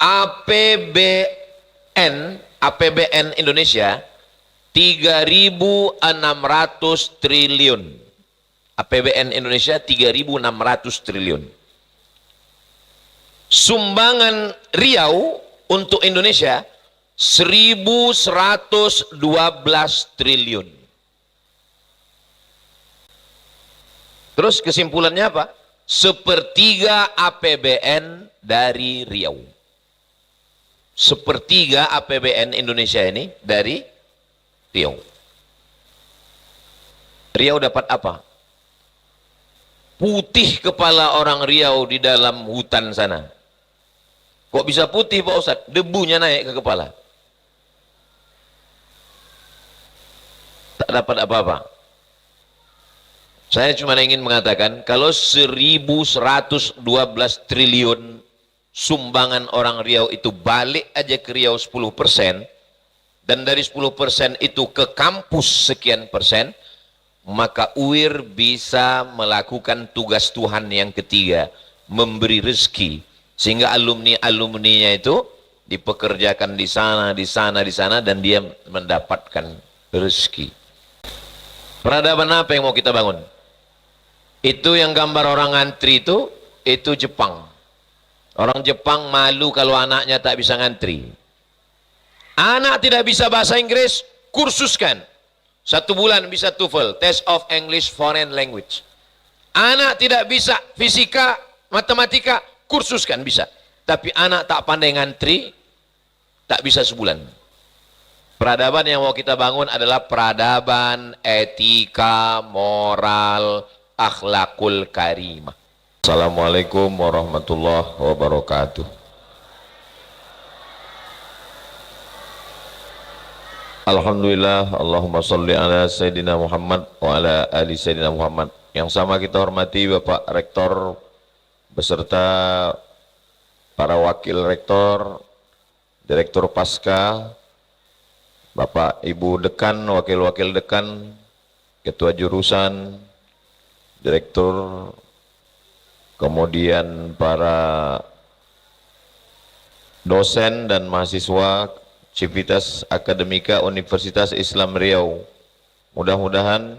APBN Indonesia 3.600 triliun. APBN Indonesia 3.600 triliun. Sumbangan Riau untuk Indonesia 1.112 triliun. Terus kesimpulannya apa? Sepertiga APBN dari Riau. Sepertiga APBN Indonesia ini dari Riau. Riau dapat apa? Putih kepala orang Riau di dalam hutan sana. Kok bisa putih Pak Ustadz? Debunya naik ke kepala. Tak dapat apa-apa. Saya cuma ingin mengatakan, kalau 1.112 triliun sumbangan orang Riau itu balik aja ke Riau 10%, dan dari 10% itu ke kampus sekian persen, maka UIR bisa melakukan tugas Tuhan yang ketiga, memberi rezeki, sehingga alumni-alumninya itu dipekerjakan di sana, dan dia mendapatkan rezeki. Peradaban apa yang mau kita bangun? Itu yang gambar orang ngantri itu Jepang. Orang Jepang malu kalau anaknya tak bisa ngantri. Anak tidak bisa bahasa Inggris, kursuskan. 1 bulan bisa TOEFL, Test of English Foreign Language. Anak tidak bisa fisika, matematika, kursuskan bisa. Tapi anak tak pandai ngantri, tak bisa sebulan. Peradaban yang mau kita bangun adalah peradaban etika, moral, akhlakul karimah. Assalamualaikum warahmatullahi wabarakatuh. Alhamdulillah, Allahumma salli ala Sayyidina Muhammad wa ala ali Sayyidina Muhammad. Yang sama kita hormati Bapak Rektor beserta para wakil rektor, Direktur Pasca, Bapak Ibu Dekan, Wakil-Wakil Dekan, Ketua Jurusan, Direktur, kemudian para dosen dan mahasiswa Civitas Akademika Universitas Islam Riau. Mudah-mudahan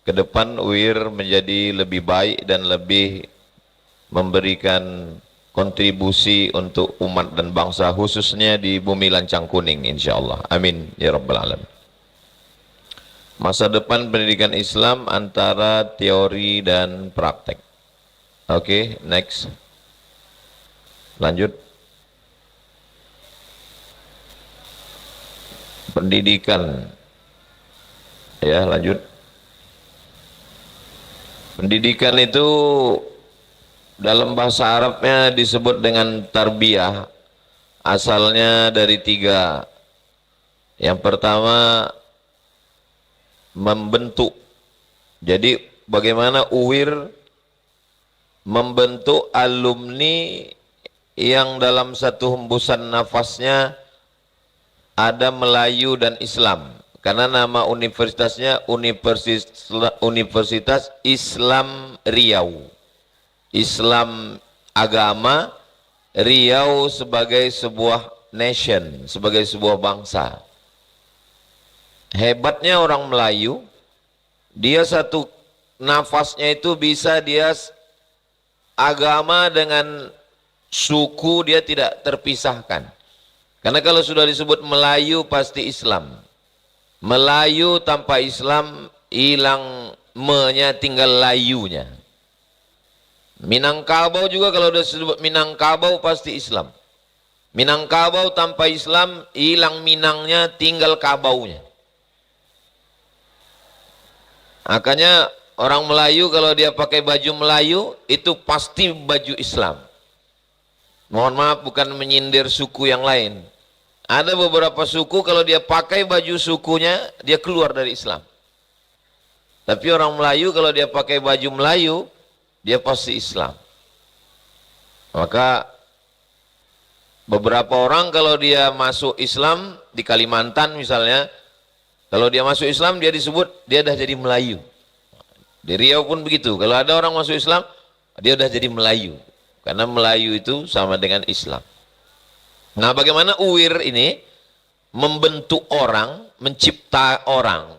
ke depan UIR menjadi lebih baik dan lebih memberikan kontribusi untuk umat dan bangsa, khususnya di bumi lancang kuning, insyaallah. Amin ya rabbal alamin. Masa depan pendidikan Islam antara teori dan praktek. Oke, next. Lanjut. Pendidikan. Ya, lanjut. Pendidikan itu dalam bahasa Arabnya disebut dengan tarbiyah. Asalnya dari 3. Yang pertama, membentuk. Jadi bagaimana UIR membentuk alumni yang dalam satu hembusan nafasnya ada Melayu dan Islam, karena nama universitasnya Universitas Islam Riau. Islam agama, Riau sebagai sebuah nation, sebagai sebuah bangsa. Hebatnya orang Melayu, dia satu nafasnya itu bisa dia agama dengan suku dia tidak terpisahkan. Karena kalau sudah disebut Melayu pasti Islam. Melayu tanpa Islam hilang me-nya, tinggal layunya. Minangkabau juga kalau sudah disebut Minangkabau pasti Islam. Minangkabau tanpa Islam hilang minangnya, tinggal kabaunya. Makanya orang Melayu kalau dia pakai baju Melayu itu pasti baju Islam. Mohon maaf, bukan menyindir suku yang lain. Ada beberapa suku kalau dia pakai baju sukunya dia keluar dari Islam. Tapi orang Melayu kalau dia pakai baju Melayu dia pasti Islam. Maka beberapa orang kalau dia masuk Islam di Kalimantan misalnya, kalau dia masuk Islam dia disebut dia dah jadi Melayu. Di Riau pun begitu. Kalau ada orang masuk Islam dia dah jadi Melayu. Karena Melayu itu sama dengan Islam. Nah, bagaimana Uwir ini membentuk orang, mencipta orang.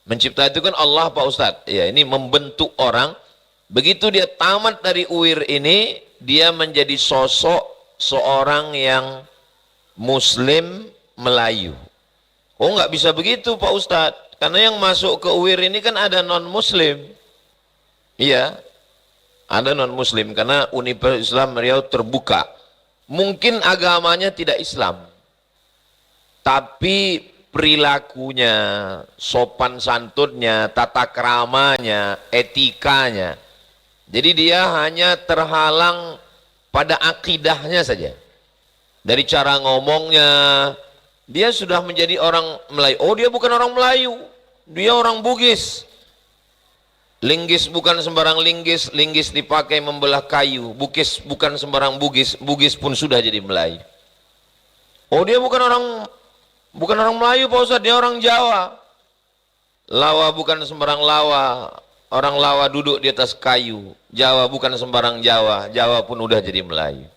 Mencipta itu kan Allah, Pak Ustadz. Ya, ini membentuk orang. Begitu dia tamat dari Uwir ini, dia menjadi sosok seorang yang Muslim Melayu. Oh, nggak bisa begitu, Pak Ustadz. Karena yang masuk ke Uwir ini kan ada non-Muslim. Iya, ada non-Muslim. Karena Universitas Islam Riau terbuka. Mungkin agamanya tidak Islam, tapi perilakunya, sopan santunnya, tata keramanya, etikanya. Jadi dia hanya terhalang pada akidahnya saja. Dari cara ngomongnya, dia sudah menjadi orang Melayu. Oh, dia bukan orang Melayu, dia orang Bugis. Linggis bukan sembarang linggis, linggis dipakai membelah kayu. Bugis bukan sembarang Bugis, Bugis pun sudah jadi Melayu. Oh, dia bukan orang Melayu, Pak Ustadz, dia orang Jawa. Lawa bukan sembarang lawa, orang lawa duduk di atas kayu. Jawa bukan sembarang Jawa, Jawa pun udah jadi Melayu.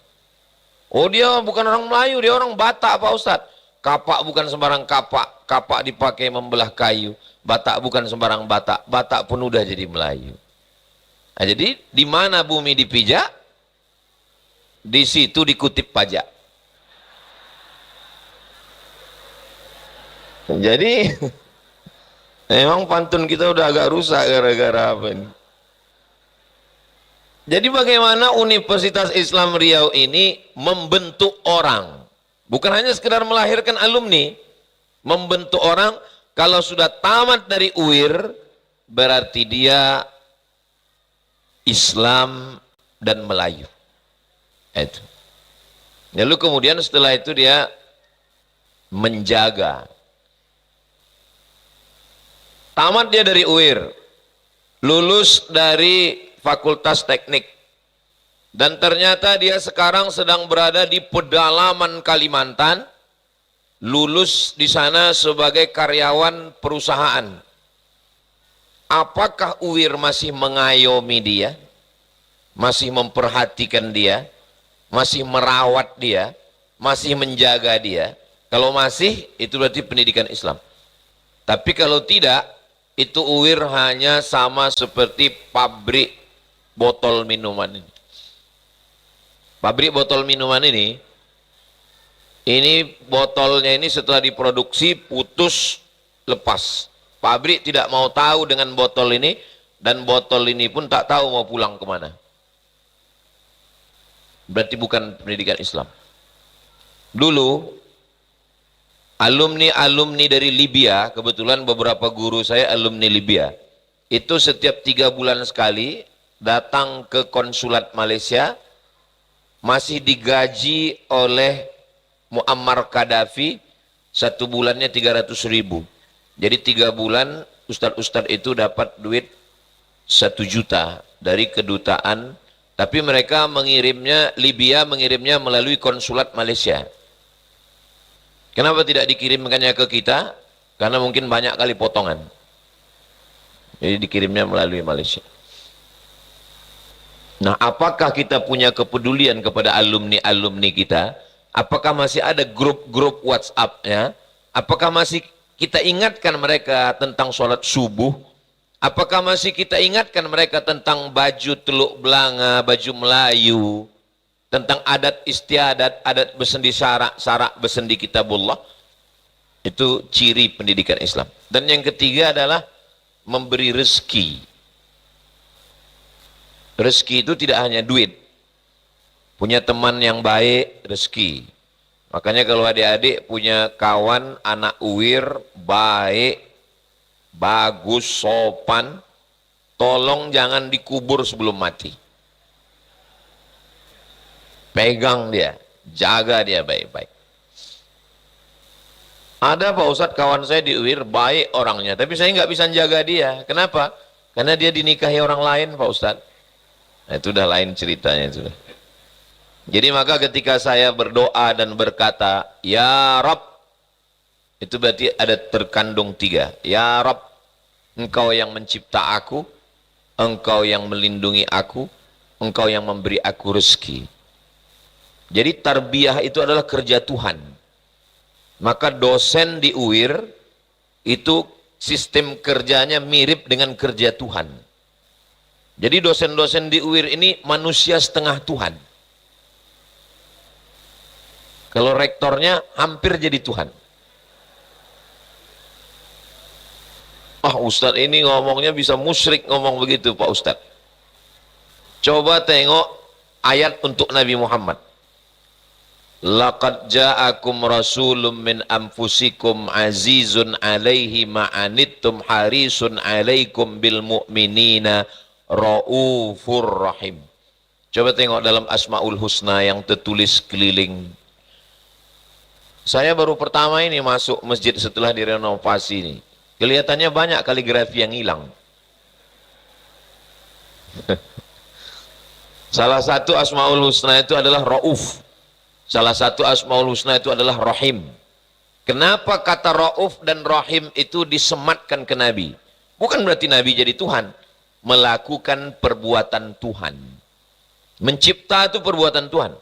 Oh, dia bukan orang Melayu, dia orang Batak, Pak Ustadz. Kapak bukan sembarang kapak, kapak dipakai membelah kayu. Batak bukan sembarang Batak, Batak pun udah jadi Melayu. Nah, jadi di mana bumi dipijak, di situ dikutip pajak. Jadi memang pantun kita udah agak rusak gara-gara apa ini. Jadi bagaimana Universitas Islam Riau ini membentuk orang, bukan hanya sekedar melahirkan alumni, membentuk orang. Kalau sudah tamat dari UIR, berarti dia Islam dan Melayu. Itu. Lalu kemudian setelah itu dia menjaga. Tamat dia dari UIR, lulus dari Fakultas Teknik, dan ternyata dia sekarang sedang berada di pedalaman Kalimantan, lulus di sana sebagai karyawan perusahaan. Apakah UIR masih mengayomi dia? Masih memperhatikan dia? Masih merawat dia? Masih menjaga dia? Kalau masih, itu berarti pendidikan Islam. Tapi kalau tidak, itu UIR hanya sama seperti pabrik botol minuman ini. Pabrik botol minuman ini botolnya ini setelah diproduksi putus, lepas. Pabrik tidak mau tahu dengan botol ini, dan botol ini pun tak tahu mau pulang kemana. Berarti bukan pendidikan Islam. Dulu alumni dari Libya, kebetulan beberapa guru saya alumni Libya, itu setiap 3 bulan sekali datang ke konsulat Malaysia, masih digaji oleh Muammar Gaddafi, 1 bulannya 300.000. Jadi 3 bulan ustadz-ustadz itu dapat duit 1 juta dari kedutaan. Tapi mereka mengirimnya, Libya mengirimnya melalui konsulat Malaysia. Kenapa tidak dikirimkannya ke kita? Karena mungkin banyak kali potongan. Jadi dikirimnya melalui Malaysia. Nah, apakah kita punya kepedulian kepada alumni-alumni kita? Apakah masih ada grup-grup WhatsApp-nya? Apakah masih kita ingatkan mereka tentang sholat subuh? Apakah masih kita ingatkan mereka tentang baju teluk belanga, baju Melayu, tentang adat istiadat, adat besendi syarak besendi kitabullah? Itu ciri pendidikan Islam. Dan yang ketiga adalah memberi rezeki. Rezeki itu tidak hanya duit. Punya teman yang baik, rezeki. Makanya kalau adik-adik punya kawan anak UIR, baik, bagus, sopan, tolong jangan dikubur sebelum mati. Pegang dia, jaga dia baik-baik. Ada Pak Ustadz kawan saya di UIR, baik orangnya, tapi saya nggak bisa jaga dia. Kenapa? Karena dia dinikahi orang lain, Pak Ustadz. Nah, itu udah lain ceritanya sudah. Jadi maka ketika saya berdoa dan berkata, Ya Rabb, itu berarti ada terkandung 3. Ya Rabb, Engkau yang mencipta aku, Engkau yang melindungi aku, Engkau yang memberi aku rezeki. Jadi tarbiyah itu adalah kerja Tuhan. Maka dosen di UIR itu sistem kerjanya mirip dengan kerja Tuhan. Jadi dosen-dosen di UIR ini manusia setengah Tuhan. Kalau rektornya hampir jadi Tuhan. Ustadz ini ngomongnya bisa musyrik ngomong begitu Pak Ustadz. Coba tengok ayat untuk Nabi Muhammad. Laqad ja'akum rasulun min anfusikum azizun alaihi ma'anittum harisun alaikum bil mu'minina raufur rahim. Coba tengok dalam Asmaul Husna yang tertulis keliling. Saya baru pertama ini masuk masjid setelah direnovasi ini. Kelihatannya banyak kaligrafi yang hilang. Salah satu Asmaul Husna itu adalah Rauf. Salah satu Asmaul Husna itu adalah Rahim. Kenapa kata Rauf dan Rahim itu disematkan ke Nabi? Bukan berarti Nabi jadi Tuhan. Melakukan perbuatan Tuhan. Mencipta itu perbuatan Tuhan.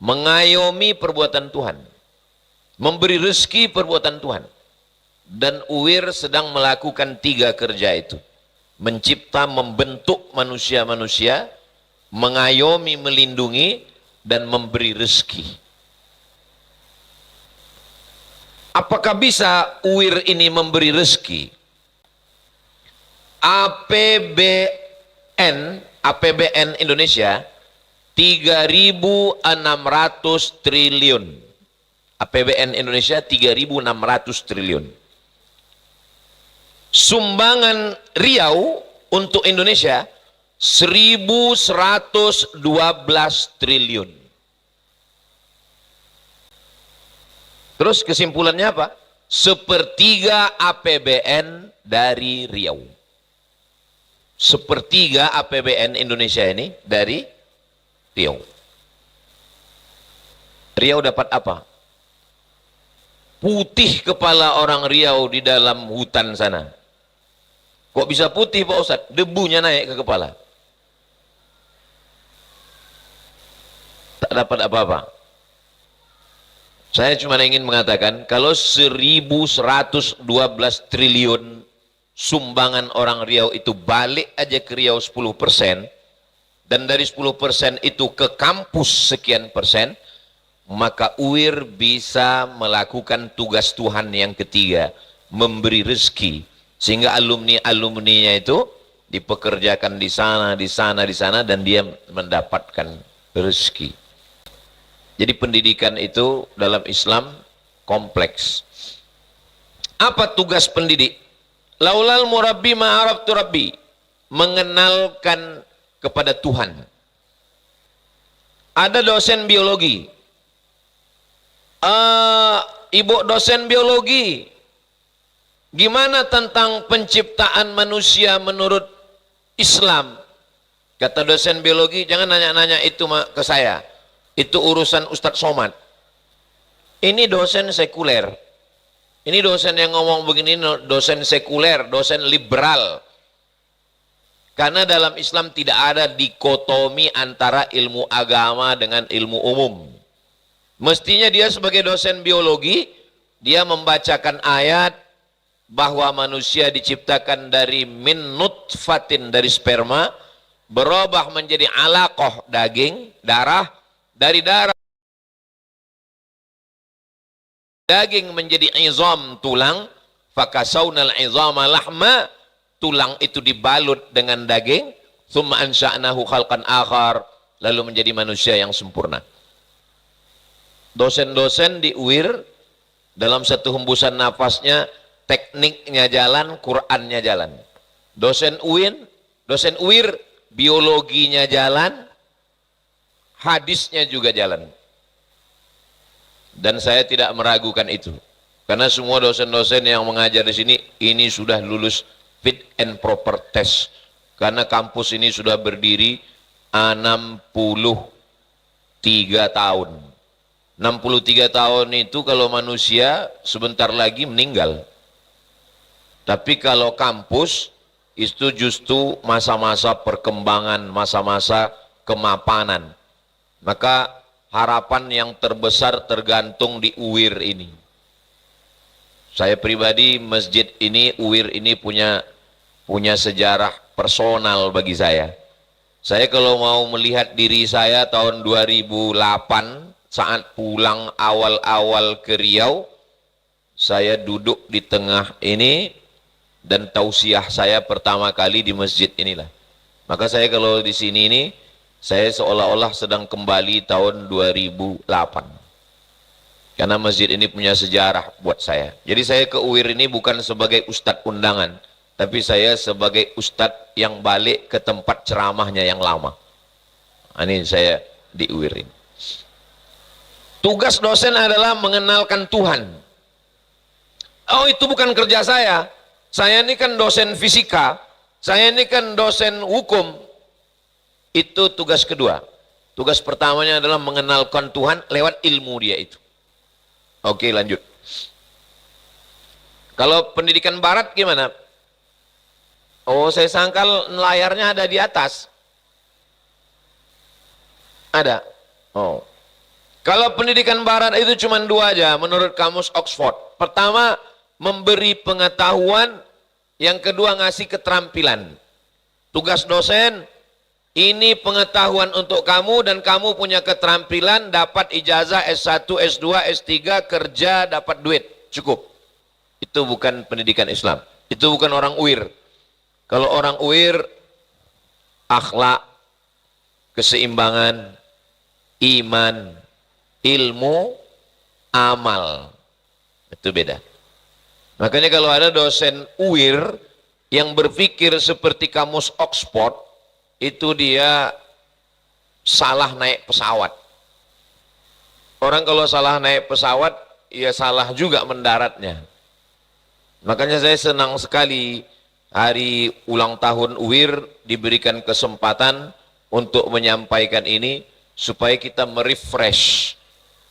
Mengayomi perbuatan Tuhan. Memberi rezeki perbuatan Tuhan. Dan UIR sedang melakukan 3 kerja itu. Mencipta, membentuk manusia-manusia, mengayomi, melindungi, dan memberi rezeki. Apakah bisa UIR ini memberi rezeki? APBN Indonesia 3.600 triliun. APBN Indonesia 3.600 triliun. Sumbangan Riau untuk Indonesia 1.112 triliun. Terus kesimpulannya apa? 1/3 APBN dari Riau. 1/3 APBN Indonesia ini dari Riau. Riau dapat apa? Putih kepala orang Riau di dalam hutan sana. Kok bisa putih Pak Ustadz? Debunya naik ke kepala. Tak dapat apa-apa. Saya cuma ingin mengatakan, kalau 1.112 triliun sumbangan orang Riau itu balik aja ke Riau 10%, dan dari 10% itu ke kampus sekian persen, maka UIR bisa melakukan tugas Tuhan yang ketiga, memberi rezeki, sehingga alumni-alumninya itu dipekerjakan di sana, di sana, di sana, dan dia mendapatkan rezeki. Jadi pendidikan itu dalam Islam kompleks. Apa tugas pendidik? Laulal murabbi ma'arabtu rabbi, mengenalkan kepada Tuhan. Ada dosen biologi, ibu dosen biologi, gimana tentang penciptaan manusia menurut Islam? Kata dosen biologi, jangan nanya-nanya itu ke saya, itu urusan Ustadz Somad. Ini dosen sekuler, ini dosen yang ngomong begini, dosen sekuler, dosen liberal. Karena dalam Islam tidak ada dikotomi antara ilmu agama dengan ilmu umum. Mestinya dia sebagai dosen biologi, dia membacakan ayat bahwa manusia diciptakan dari min nutfatin, dari sperma, berubah menjadi alaqah, daging, darah, dari darah daging menjadi izam, tulang, fakasawnal izama lahma, tulang itu dibalut dengan daging, thumma ansha'nahu khalqan akhar, lalu menjadi manusia yang sempurna. Dosen-dosen di UIR dalam satu hembusan nafasnya, tekniknya jalan, Qur'annya jalan. Dosen UIR biologinya jalan, hadisnya juga jalan. Dan saya tidak meragukan itu, karena semua dosen-dosen yang mengajar di sini ini sudah lulus fit and proper test, karena kampus ini sudah berdiri 63 tahun. 63 tahun itu kalau manusia sebentar lagi meninggal, tapi kalau kampus itu justru masa-masa perkembangan, masa-masa kemapanan. Maka harapan yang terbesar tergantung di UIR ini. Saya pribadi masjid ini, UIR ini punya sejarah personal bagi saya. Saya kalau mau melihat diri saya tahun 2008 saat pulang awal-awal ke Riau, saya duduk di tengah ini dan tausiah saya pertama kali di masjid inilah. Maka saya kalau di sini ini, saya seolah-olah sedang kembali tahun 2008. Karena masjid ini punya sejarah buat saya. Jadi saya ke UIR ini bukan sebagai ustadz undangan, tapi saya sebagai ustadz yang balik ke tempat ceramahnya yang lama. Ini saya di UIR ini. Tugas dosen adalah mengenalkan Tuhan. Oh, itu bukan kerja saya. Saya ini kan dosen fisika, saya ini kan dosen hukum. Itu tugas kedua. Tugas pertamanya adalah mengenalkan Tuhan lewat ilmu dia itu. Oke, lanjut. Kalau pendidikan barat gimana? Oh, saya sangkal layarnya ada di atas. Ada. Oh. Kalau pendidikan barat itu cuma dua aja menurut kamus Oxford. Pertama, memberi pengetahuan. Yang kedua, ngasih keterampilan. Tugas dosen, ini pengetahuan untuk kamu dan kamu punya keterampilan, dapat ijazah S1, S2, S3, kerja, dapat duit. Cukup. Itu bukan pendidikan Islam. Itu bukan orang UIR. Kalau orang UIR, akhlak, keseimbangan, iman, ilmu, amal. Itu beda. Makanya kalau ada dosen UIR yang berpikir seperti kamus Oxford, itu dia salah naik pesawat. Orang kalau salah naik pesawat, ya salah juga mendaratnya. Makanya saya senang sekali hari ulang tahun UIR diberikan kesempatan untuk menyampaikan ini supaya kita merefresh.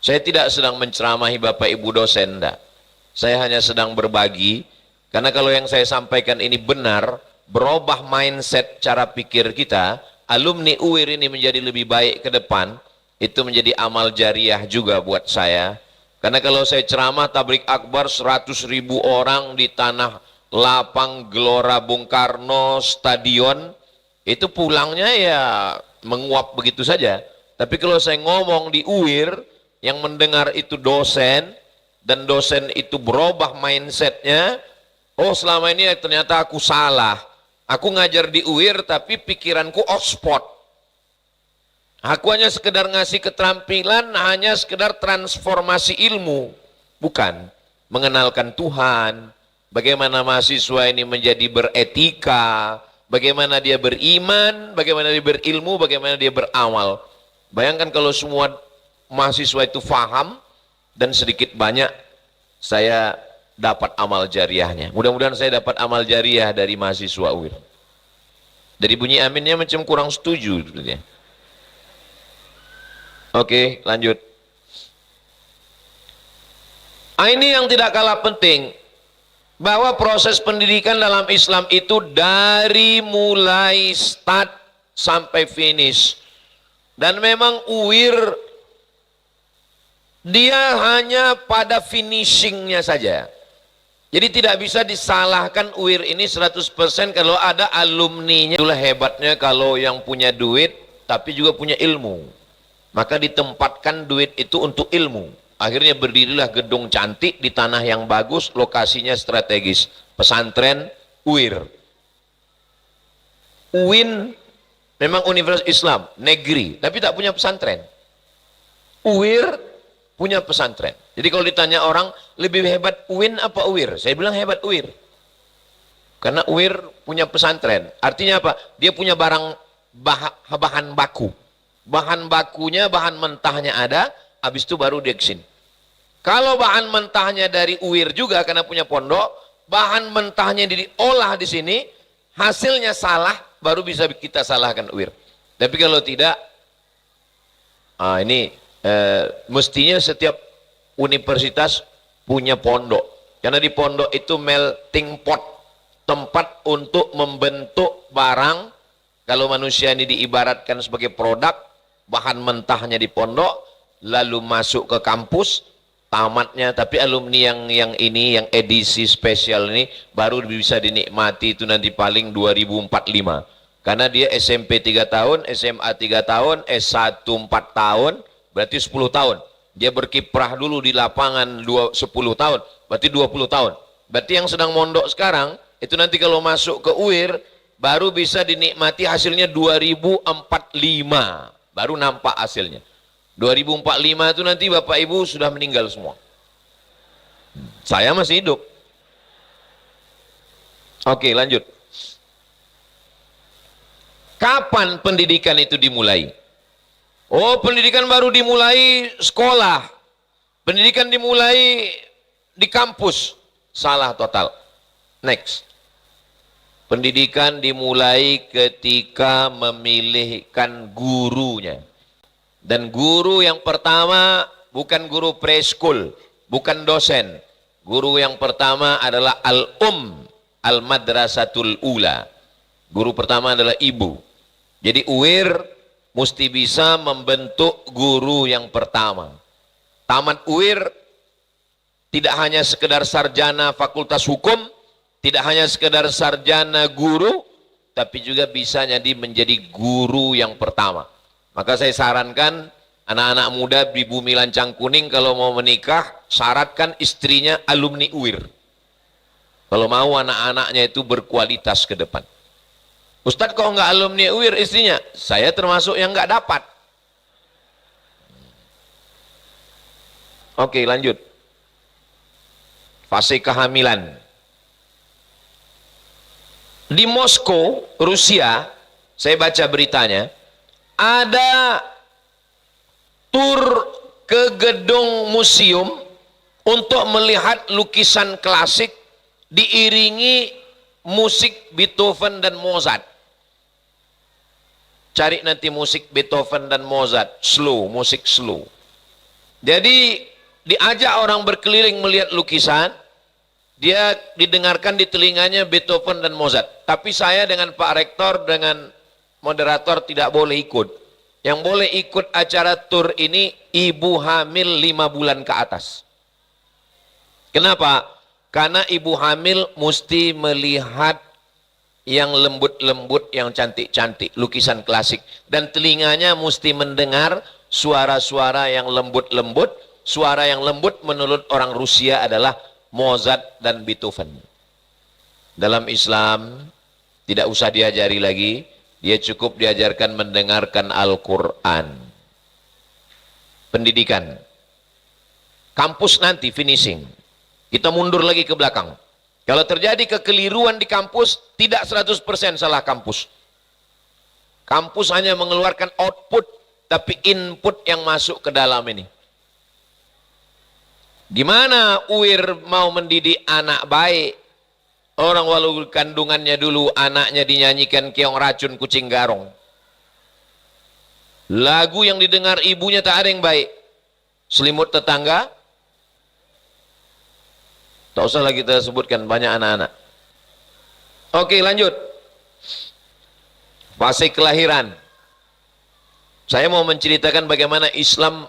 Saya tidak sedang menceramahi Bapak Ibu dosen, enggak. Saya hanya sedang berbagi, karena kalau yang saya sampaikan ini benar, berubah mindset cara pikir kita, alumni UIR ini menjadi lebih baik ke depan, itu menjadi amal jariah juga buat saya. Karena kalau saya ceramah tablik akbar 100.000 orang di tanah lapang Gelora Bung Karno stadion, itu pulangnya ya menguap begitu saja. Tapi kalau saya ngomong di UIR, yang mendengar itu dosen, dan dosen itu berubah mindsetnya, oh selama ini ternyata aku salah. Aku ngajar di UIR tapi pikiranku Oxford. Aku hanya sekedar ngasih keterampilan, hanya sekedar transformasi ilmu. Bukan. Mengenalkan Tuhan, bagaimana mahasiswa ini menjadi beretika, bagaimana dia beriman, bagaimana dia berilmu, bagaimana dia beramal. Bayangkan kalau semua mahasiswa itu faham, dan sedikit banyak saya dapat amal jariahnya. Mudah-mudahan saya dapat amal jariah dari mahasiswa UIR. Dari bunyi aminnya macam kurang setuju sebetulnya. Oke, lanjut. Ini yang tidak kalah penting, bahwa proses pendidikan dalam Islam itu dari mulai start sampai finish. Dan memang UIR dia hanya pada finishingnya saja. Jadi tidak bisa disalahkan UIR ini 100% kalau ada alumninya. Itulah hebatnya kalau yang punya duit tapi juga punya ilmu. Maka ditempatkan duit itu untuk ilmu. Akhirnya berdirilah gedung cantik di tanah yang bagus, lokasinya strategis. Pesantren UIR. UIN memang Universitas Islam, negeri, tapi tak punya pesantren. UIR punya pesantren. Jadi kalau ditanya orang, lebih hebat UIN apa UIR? Saya bilang hebat UIR. Karena UIR punya pesantren. Artinya apa? Dia punya bahan baku. Bahan bakunya, bahan mentahnya ada, habis itu baru dia kesini. Kalau bahan mentahnya dari UIR juga, karena punya pondok, bahan mentahnya diolah di sini, hasilnya salah, baru bisa kita salahkan UIR. Tapi kalau tidak, mestinya setiap universitas punya pondok, karena di pondok itu melting pot, tempat untuk membentuk barang. Kalau manusia ini diibaratkan sebagai produk, bahan mentahnya di pondok, lalu masuk ke kampus, tamatnya, tapi alumni yang ini, yang edisi spesial ini, baru bisa dinikmati itu nanti paling 2045. Karena dia SMP 3 tahun, SMA 3 tahun, S1 4 tahun, berarti 10 tahun. Dia berkiprah dulu di lapangan 10 tahun, berarti 20 tahun. Berarti yang sedang mondok sekarang, itu nanti kalau masuk ke UIR, baru bisa dinikmati hasilnya 2045. Baru nampak hasilnya. 2045 itu nanti Bapak Ibu sudah meninggal semua. Saya masih hidup. Oke, lanjut. Kapan pendidikan itu dimulai? Oh, pendidikan baru dimulai sekolah. Pendidikan dimulai di kampus. Salah total. Next. Pendidikan dimulai ketika memilihkan gurunya. Dan guru yang pertama bukan guru preschool, bukan dosen. Guru yang pertama adalah al-madrasatul ula. Guru pertama adalah ibu. Jadi UIR mesti bisa membentuk guru yang pertama. Tamat UIR tidak hanya sekedar sarjana fakultas hukum, tidak hanya sekedar sarjana guru, tapi juga bisa jadi menjadi guru yang pertama. Maka saya sarankan anak-anak muda di Bumi Lancang Kuning kalau mau menikah, syaratkan istrinya alumni UIR. Kalau mau anak-anaknya itu berkualitas ke depan. Ustadz kok nggak alumni UIR istrinya? Saya termasuk yang nggak dapat. Oke, lanjut. Fase kehamilan. Di Moskow, Rusia, saya baca beritanya, ada tur ke gedung museum untuk melihat lukisan klasik diiringi musik Beethoven dan Mozart. Cari nanti musik Beethoven dan Mozart, slow, musik slow. Jadi diajak orang berkeliling melihat lukisan, dia didengarkan di telinganya Beethoven dan Mozart. Tapi saya dengan Pak Rektor, dengan moderator tidak boleh ikut. Yang boleh ikut acara tur ini ibu hamil 5 bulan ke atas. Kenapa? Karena ibu hamil mesti melihat yang lembut-lembut, yang cantik-cantik, lukisan klasik. Dan telinganya mesti mendengar suara-suara yang lembut-lembut. Suara yang lembut menurut orang Rusia adalah Mozart dan Beethoven. Dalam Islam tidak usah diajari lagi. Dia cukup diajarkan mendengarkan Al-Quran. Pendidikan. Kampus nanti finishing. Kita mundur lagi ke belakang. Kalau terjadi kekeliruan di kampus, tidak 100% salah kampus. Kampus hanya mengeluarkan output, tapi input yang masuk ke dalam ini. Gimana UIR mau mendidik anak baik? Orang walau kandungannya dulu anaknya dinyanyikan keong racun kucing garong. Lagu yang didengar ibunya tak ada yang baik. Selimut tetangga. Tak usahlah kita sebutkan banyak anak-anak. Oke, lanjut. Fase kelahiran. Saya mau menceritakan bagaimana Islam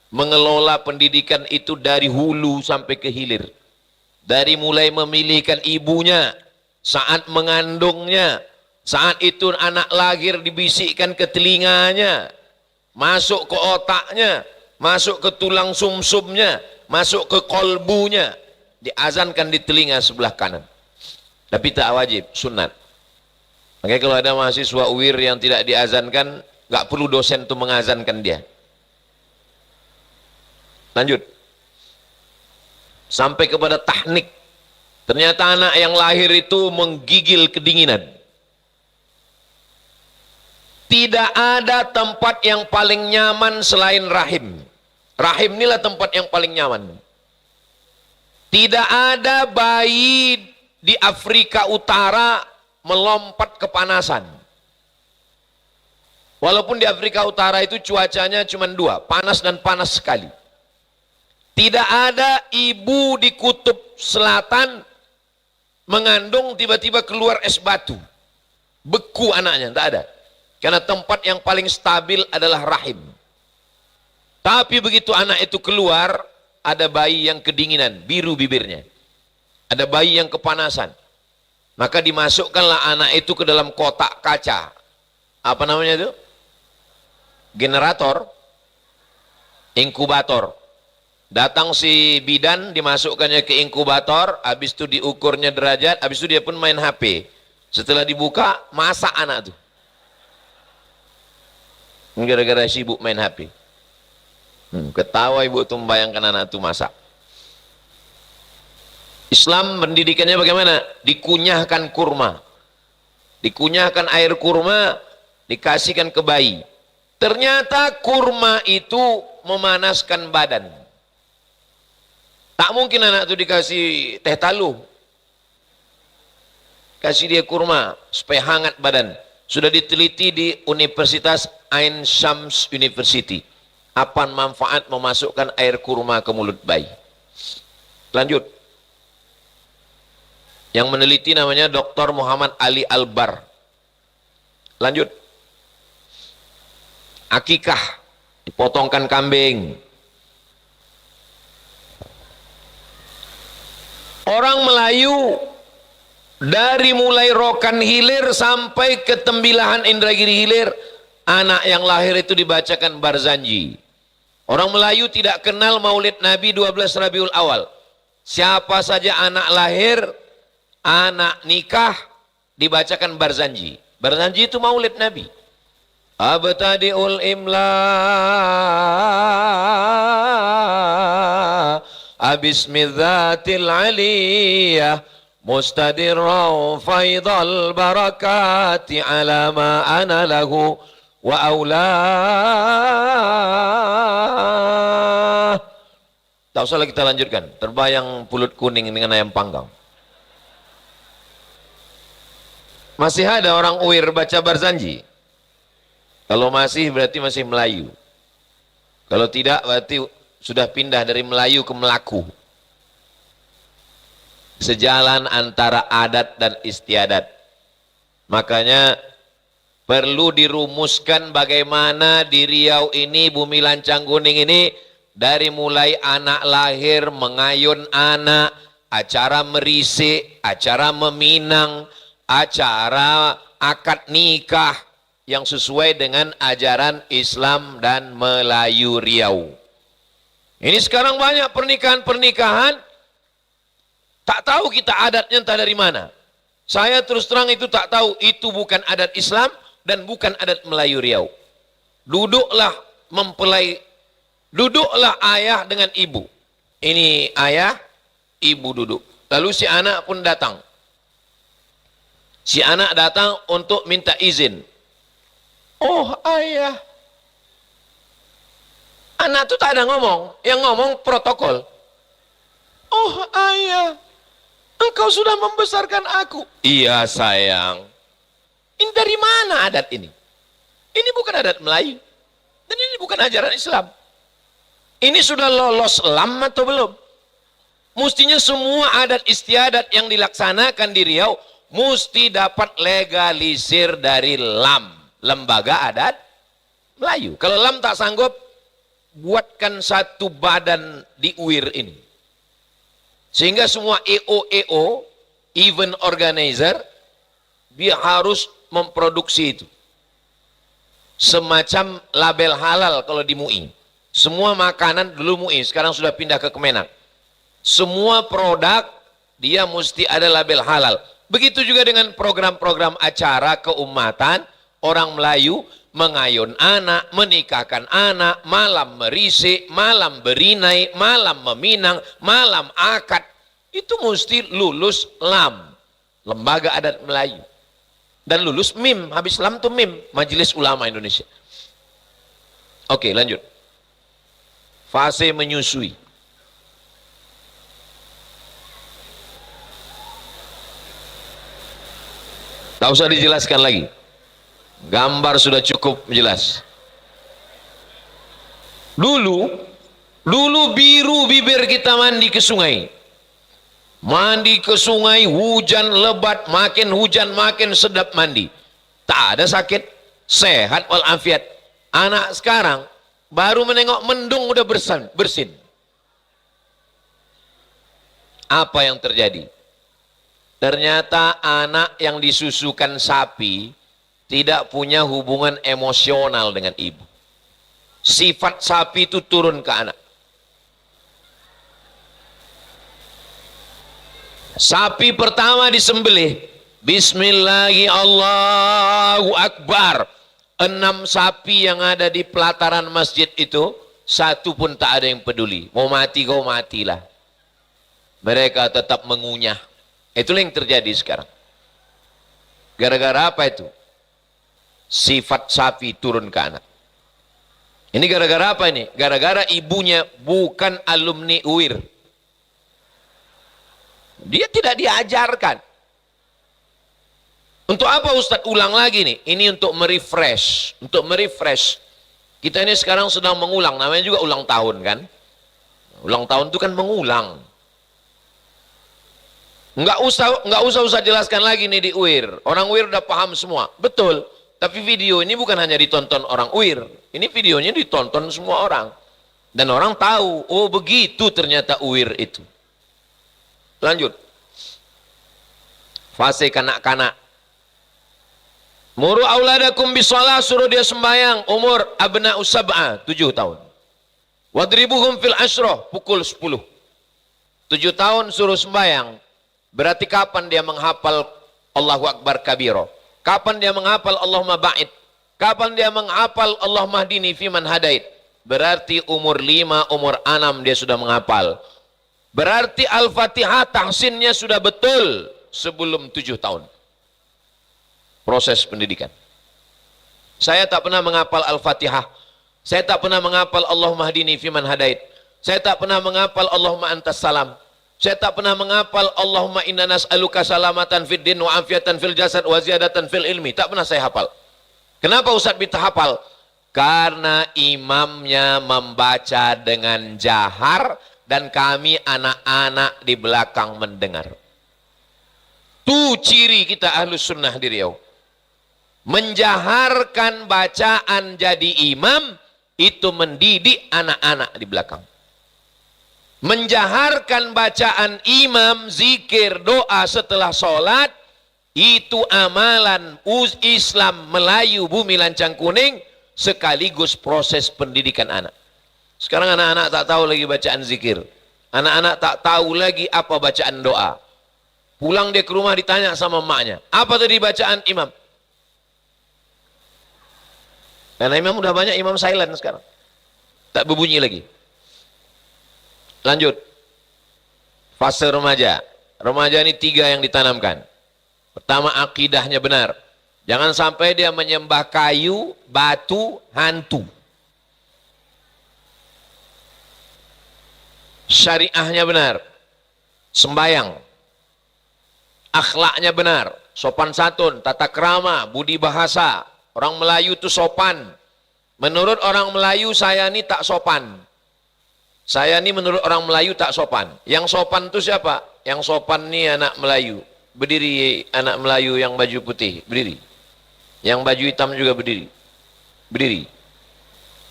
mengelola pendidikan itu dari hulu sampai ke hilir. Dari mulai memilihkan ibunya, saat mengandungnya, saat itu anak lahir dibisikkan ke telinganya, masuk ke otaknya, masuk ke tulang sumsumnya, masuk ke kolbunya, diazankan di telinga sebelah kanan. Tapi tak wajib, sunat. Makanya kalau ada mahasiswa UIR yang tidak diazankan, nggak perlu dosen itu mengazankan dia. Lanjut. Sampai kepada tahnik. Ternyata anak yang lahir itu menggigil kedinginan. Tidak ada tempat yang paling nyaman selain rahim. Rahim inilah tempat yang paling nyaman. Tidak ada bayi di Afrika Utara melompat kepanasan. Walaupun di Afrika Utara itu cuacanya cuma 2, panas dan panas sekali. Tidak ada ibu di kutub selatan mengandung tiba-tiba keluar es batu. Beku anaknya, tidak ada. Karena tempat yang paling stabil adalah rahim. Tapi begitu anak itu keluar, ada bayi yang kedinginan, biru bibirnya. Ada bayi yang kepanasan. Maka dimasukkanlah anak itu ke dalam kotak kaca. Apa namanya itu? Generator, inkubator. Datang si bidan, dimasukkannya ke inkubator, habis itu diukurnya derajat, habis itu dia pun main HP. Setelah dibuka, masak anak tuh. Gara-gara sibuk main HP. Ketawa ibu tuh membayangkan anak tuh masak. Islam pendidikannya bagaimana? Dikunyahkan kurma. Dikunyahkan air kurma, dikasihkan ke bayi. Ternyata kurma itu memanaskan badan. Tak mungkin anak itu dikasih teh talu. Kasih dia kurma supaya hangat badan. Sudah diteliti di Universitas Ain Shams University. Apa manfaat memasukkan air kurma ke mulut bayi? Lanjut. Yang meneliti namanya Dr. Muhammad Ali Albar. Lanjut. Akikah, dipotongkan kambing. Orang Melayu dari mulai rokan hilir sampai ke tembilahan Indragiri hilir, anak yang lahir itu dibacakan Barzanji. Orang Melayu tidak kenal Maulid Nabi 12 Rabiul Awal. Siapa saja anak lahir, anak nikah, dibacakan Barzanji. Barzanji itu Maulid Nabi. Abtadi'ul imla abismidzatil aliyah mustadirran faidal barakati ala ma ana lahu wa aulah. Tak usah lagi kita lanjutkan. Terbayang pulut kuning dengan ayam panggang. Masih ada orang Uir baca Barzanji? Kalau masih berarti masih Melayu. Kalau tidak berarti sudah pindah dari Melayu ke Melaku. Sejalan antara adat dan istiadat. Makanya perlu dirumuskan bagaimana di Riau ini, Bumi Lancang Kuning ini, dari mulai anak lahir, mengayun anak, acara merisik, acara meminang, acara akad nikah, yang sesuai dengan ajaran Islam dan Melayu Riau. Ini sekarang banyak pernikahan-pernikahan, tak tahu kita adatnya entah dari mana. Saya terus terang itu tak tahu, itu bukan adat Islam dan bukan adat Melayu Riau. Duduklah mempelai, duduklah ayah dengan ibu. Ini ayah, ibu duduk. Lalu si anak pun datang. Si anak datang untuk minta izin. Oh ayah, anak tuh tak ada ngomong, yang ngomong protokol. Oh ayah, engkau sudah membesarkan aku. Iya sayang. Ini dari mana adat ini? Ini bukan adat Melayu, dan ini bukan ajaran Islam. Ini sudah lolos LAM atau belum? Mestinya semua adat istiadat yang dilaksanakan di Riau mesti dapat legalisir dari LAM, Lembaga Adat Melayu. Kalau LAM tak sanggup, buatkan satu badan di UIR ini. Sehingga semua EO, event organizer, dia harus memproduksi itu. Semacam label halal kalau di MUI. Semua makanan dulu MUI, sekarang sudah pindah ke Kemenak. Semua produk, dia mesti ada label halal. Begitu juga dengan program-program acara keumatan, orang Melayu mengayun anak, menikahkan anak, malam merisik, malam berinai, malam meminang, malam akad. Itu mesti lulus LAM, Lembaga Adat Melayu. Dan lulus MIM, habis LAM itu MIM, Majelis Ulama Indonesia. Oke, lanjut. Fase menyusui. Tak usah dijelaskan lagi. Gambar sudah cukup jelas. Dulu biru bibir kita mandi ke sungai. Mandi ke sungai, hujan lebat, makin hujan makin sedap mandi. Tak ada sakit, sehat walafiat. Anak sekarang Baru menengok mendung udah bersin. Apa yang terjadi? Ternyata anak yang disusukan sapi tidak punya hubungan emosional dengan ibu. Sifat sapi itu turun ke anak. Sapi pertama disembelih, Bismillahi Allahu Akbar. 6 sapi yang ada di pelataran masjid itu, satu pun tak ada yang peduli. Mau mati kau matilah. Mereka tetap mengunyah. Itulah yang terjadi sekarang. Gara-gara apa itu? Sifat sapi turun ke anak. Ini gara-gara apa ini? Gara-gara ibunya bukan alumni UIR. Dia tidak diajarkan. Untuk apa Ustadz ulang lagi nih? Ini untuk merefresh. Untuk merefresh. Kita ini sekarang sedang mengulang. Namanya juga ulang tahun kan? Ulang tahun itu kan mengulang. Nggak usah jelaskan lagi nih di UIR. Orang UIR udah paham semua. Betul. Tapi video ini bukan hanya ditonton orang UIR. Ini videonya ditonton semua orang. Dan orang tahu, oh begitu ternyata UIR itu. Lanjut. Fase kanak-kanak. Muru auladakum bisalah, suruh dia sembahyang umur abna'u sab'a, 7 tahun. Wadribuhum fil asroh, pukul 10. 7 tahun suruh sembahyang. Berarti kapan dia menghafal Allahu Akbar kabiro? Kapan dia menghafal Allahumma ba'id? Kapan dia menghafal Allahumma hdini fiman hadait? Berarti umur 5, umur 6 dia sudah menghafal. Berarti Al-Fatihah tahsinnya sudah betul sebelum 7 tahun. Proses pendidikan. Saya tak pernah menghafal Al-Fatihah. Saya tak pernah menghafal Allahumma hdini fiman hadait. Saya tak pernah menghafal Allahumma antas salam. Saya tak pernah menghafal Allahumma inna nas'aluka salamatan fid din wa afiatan fil jasad wa ziyadatan fil ilmi. Tak pernah saya hafal. Kenapa Ustaz bisa hafal? Karena imamnya membaca dengan jahar dan kami anak-anak di belakang mendengar. Itu ciri kita Ahlus Sunnah di Riau. Menjaharkan bacaan jadi imam, itu mendidik anak-anak di belakang. Menjaharkan bacaan imam, zikir, doa setelah sholat, itu amalan Islam Melayu bumi lancang kuning, sekaligus proses pendidikan anak. Sekarang anak-anak tak tahu lagi bacaan zikir. Anak-anak tak tahu lagi apa bacaan doa. Pulang dia ke rumah ditanya sama emaknya, apa tadi bacaan imam? Karena imam udah banyak imam silent sekarang. Tak berbunyi lagi. Lanjut. Fase remaja. Remaja ini 3 yang ditanamkan. Pertama, akidahnya benar. Jangan sampai dia menyembah kayu, batu, hantu. Syariahnya benar. Sembayang. Akhlaknya benar. Sopan santun, tata krama, budi bahasa. Orang Melayu itu sopan. Menurut orang Melayu saya ini tak sopan. Saya ini menurut orang Melayu tak sopan. Yang sopan itu siapa? Yang sopan ini anak Melayu. Berdiri anak Melayu yang baju putih, berdiri. Yang baju hitam juga berdiri. Berdiri.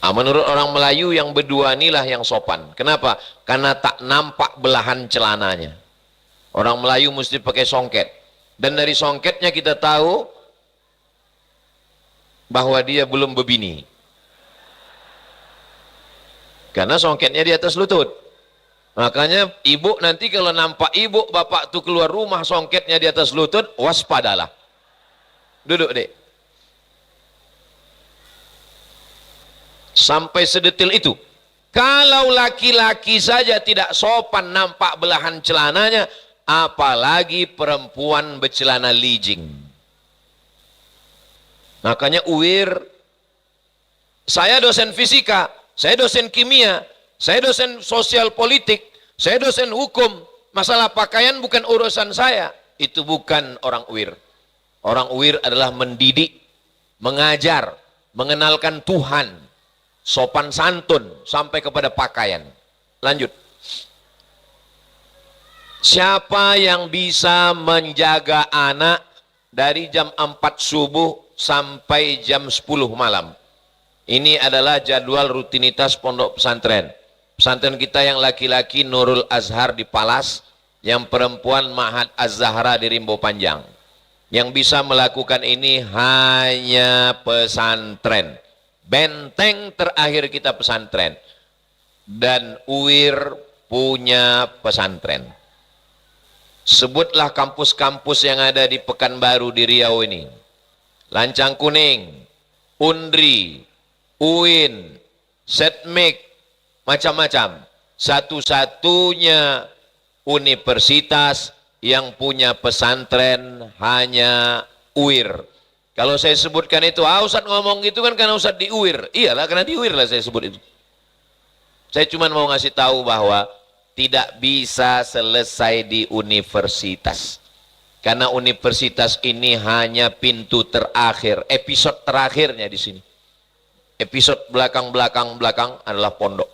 Menurut orang Melayu yang berdua inilah yang sopan. Kenapa? Karena tak nampak belahan celananya. Orang Melayu mesti pakai songket. Dan dari songketnya kita tahu bahwa dia belum berbini. Karena songketnya di atas lutut. Makanya ibu nanti kalau nampak ibu bapak tuh keluar rumah songketnya di atas lutut, waspadalah. Duduk dek. Sampai sedetil itu. Kalau laki-laki saja tidak sopan nampak belahan celananya, apalagi perempuan bercelana lijing. Makanya UIR, saya dosen fisika, saya dosen kimia, saya dosen sosial politik, saya dosen hukum. Masalah pakaian bukan urusan saya. Itu bukan orang UIR. Orang UIR adalah mendidik, mengajar, mengenalkan Tuhan, sopan santun, sampai kepada pakaian. Lanjut. Siapa yang bisa menjaga anak dari jam 4 subuh sampai jam 10 malam? Ini adalah jadwal rutinitas pondok pesantren. Pesantren kita yang laki-laki Nurul Azhar di Palas, yang perempuan Ma'had Az-Zahra di Rimbo Panjang. Yang bisa melakukan ini hanya pesantren. Benteng terakhir kita pesantren. Dan UIR punya pesantren. Sebutlah kampus-kampus yang ada di Pekanbaru di Riau ini. Lancang Kuning, Undri, UIN, Setmik, macam-macam. Satu-satunya universitas yang punya pesantren hanya UIR. Kalau saya sebutkan itu, Ustadz ngomong gitu kan karena Ustadz di UIR. Iyalah, karena di UIR lah saya sebut itu. Saya cuma mau ngasih tahu bahwa tidak bisa selesai di universitas. Karena universitas ini hanya pintu terakhir, episode terakhirnya di sini. Episode belakang adalah pondok.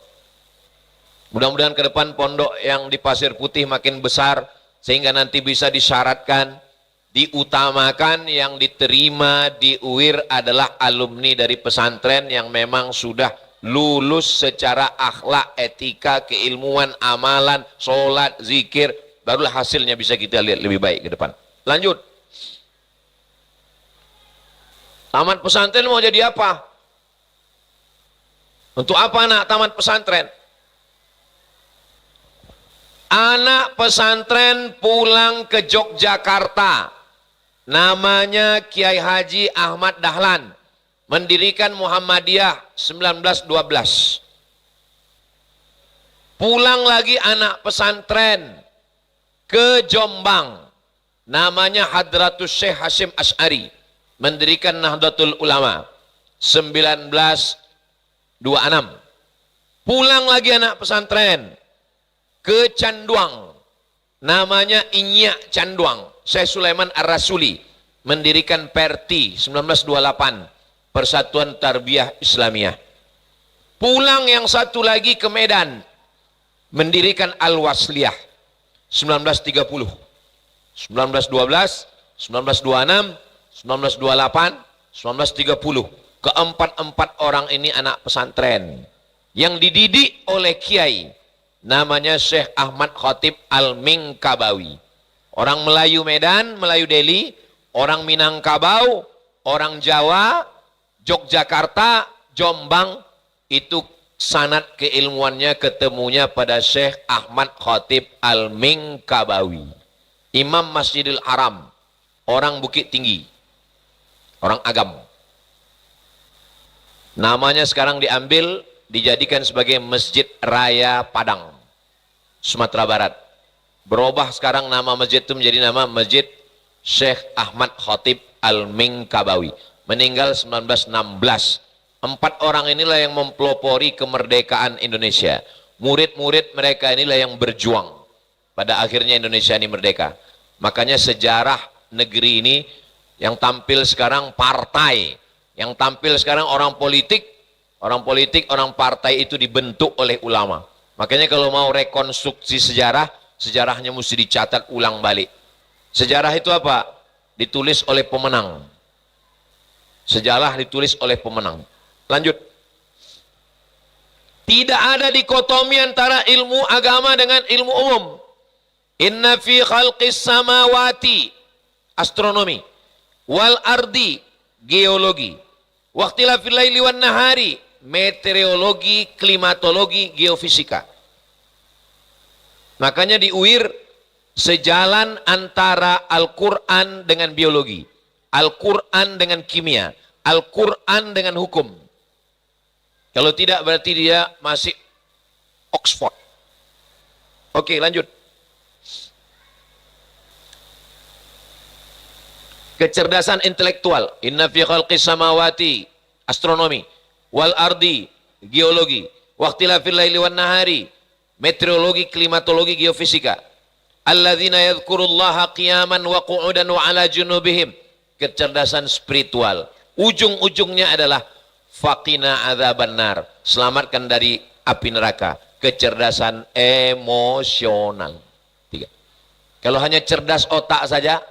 Mudah-mudahan ke depan pondok yang di Pasir Putih makin besar, sehingga nanti bisa disyaratkan, diutamakan yang diterima di UIR adalah alumni dari pesantren yang memang sudah lulus secara akhlak, etika, keilmuan, amalan, sholat, zikir, barulah hasilnya bisa kita lihat lebih baik ke depan. Lanjut. Tamat pesantren mau jadi apa? Untuk apa anak tamat pesantren? Anak pesantren pulang ke Yogyakarta. Namanya Kiai Haji Ahmad Dahlan. Mendirikan Muhammadiyah 1912. Pulang lagi anak pesantren ke Jombang. Namanya Hadratus Syekh Hasyim Asy'ari. Mendirikan Nahdlatul Ulama 1926. Pulang lagi anak pesantren ke Canduang. Namanya Inyak Canduang. Syekh Sulaiman Ar-Rasuli. Mendirikan Perti 1928. Persatuan Tarbiyah Islamiyah. Pulang yang satu lagi ke Medan, mendirikan Al-Wasliyah 1930, 1912, 1926, 1928, 1930. Keempat-empat orang ini anak pesantren yang dididik oleh kiai namanya Syekh Ahmad Khatib Al-Minkabawi. Orang Melayu Medan, Melayu Delhi, orang Minangkabau, orang Jawa, Yogyakarta, Jombang, itu sanad keilmuannya ketemunya pada Syekh Ahmad Khatib Al-Minkabawi. Imam Masjidil Haram, orang Bukit Tinggi, orang Agam. Namanya sekarang diambil, dijadikan sebagai Masjid Raya Padang, Sumatera Barat. Berubah sekarang nama masjid itu menjadi nama Masjid Syekh Ahmad Khatib Al-Minkabawi. Meninggal 1916. Empat orang inilah yang mempelopori kemerdekaan Indonesia. Murid-murid mereka inilah yang berjuang. Pada akhirnya Indonesia ini merdeka. Makanya sejarah negeri ini yang tampil sekarang partai. Yang tampil sekarang orang politik, orang partai itu dibentuk oleh ulama. Makanya kalau mau rekonstruksi sejarah, sejarahnya mesti dicatat ulang balik. Sejarah itu apa? Ditulis oleh pemenang. Sejarah ditulis oleh pemenang. Lanjut. Tidak ada dikotomi antara ilmu agama dengan ilmu umum. Inna fi khalqis samawati, astronomi, wal ardi, geologi, waqtilafil laili wan nahari, meteorologi, klimatologi, geofisika. Makanya di UIR sejalan antara Al-Quran dengan biologi, Al-Quran dengan kimia, Al-Quran dengan hukum. Kalau tidak berarti dia masih Oxford. Oke, lanjut. Kecerdasan intelektual. Inna fi khalqis samawati, astronomi, wal ardi, geologi, waqtilafil laili wan nahari, meteorologi, klimatologi, geofisika. Alladzina yadhkurullaha qiyaman wa qu'udan wa ala junubihim. Kecerdasan spiritual. Ujung-ujungnya adalah faqina adzaban nar. Selamatkan dari api neraka. Kecerdasan emosional. 3. Kalau hanya cerdas otak saja,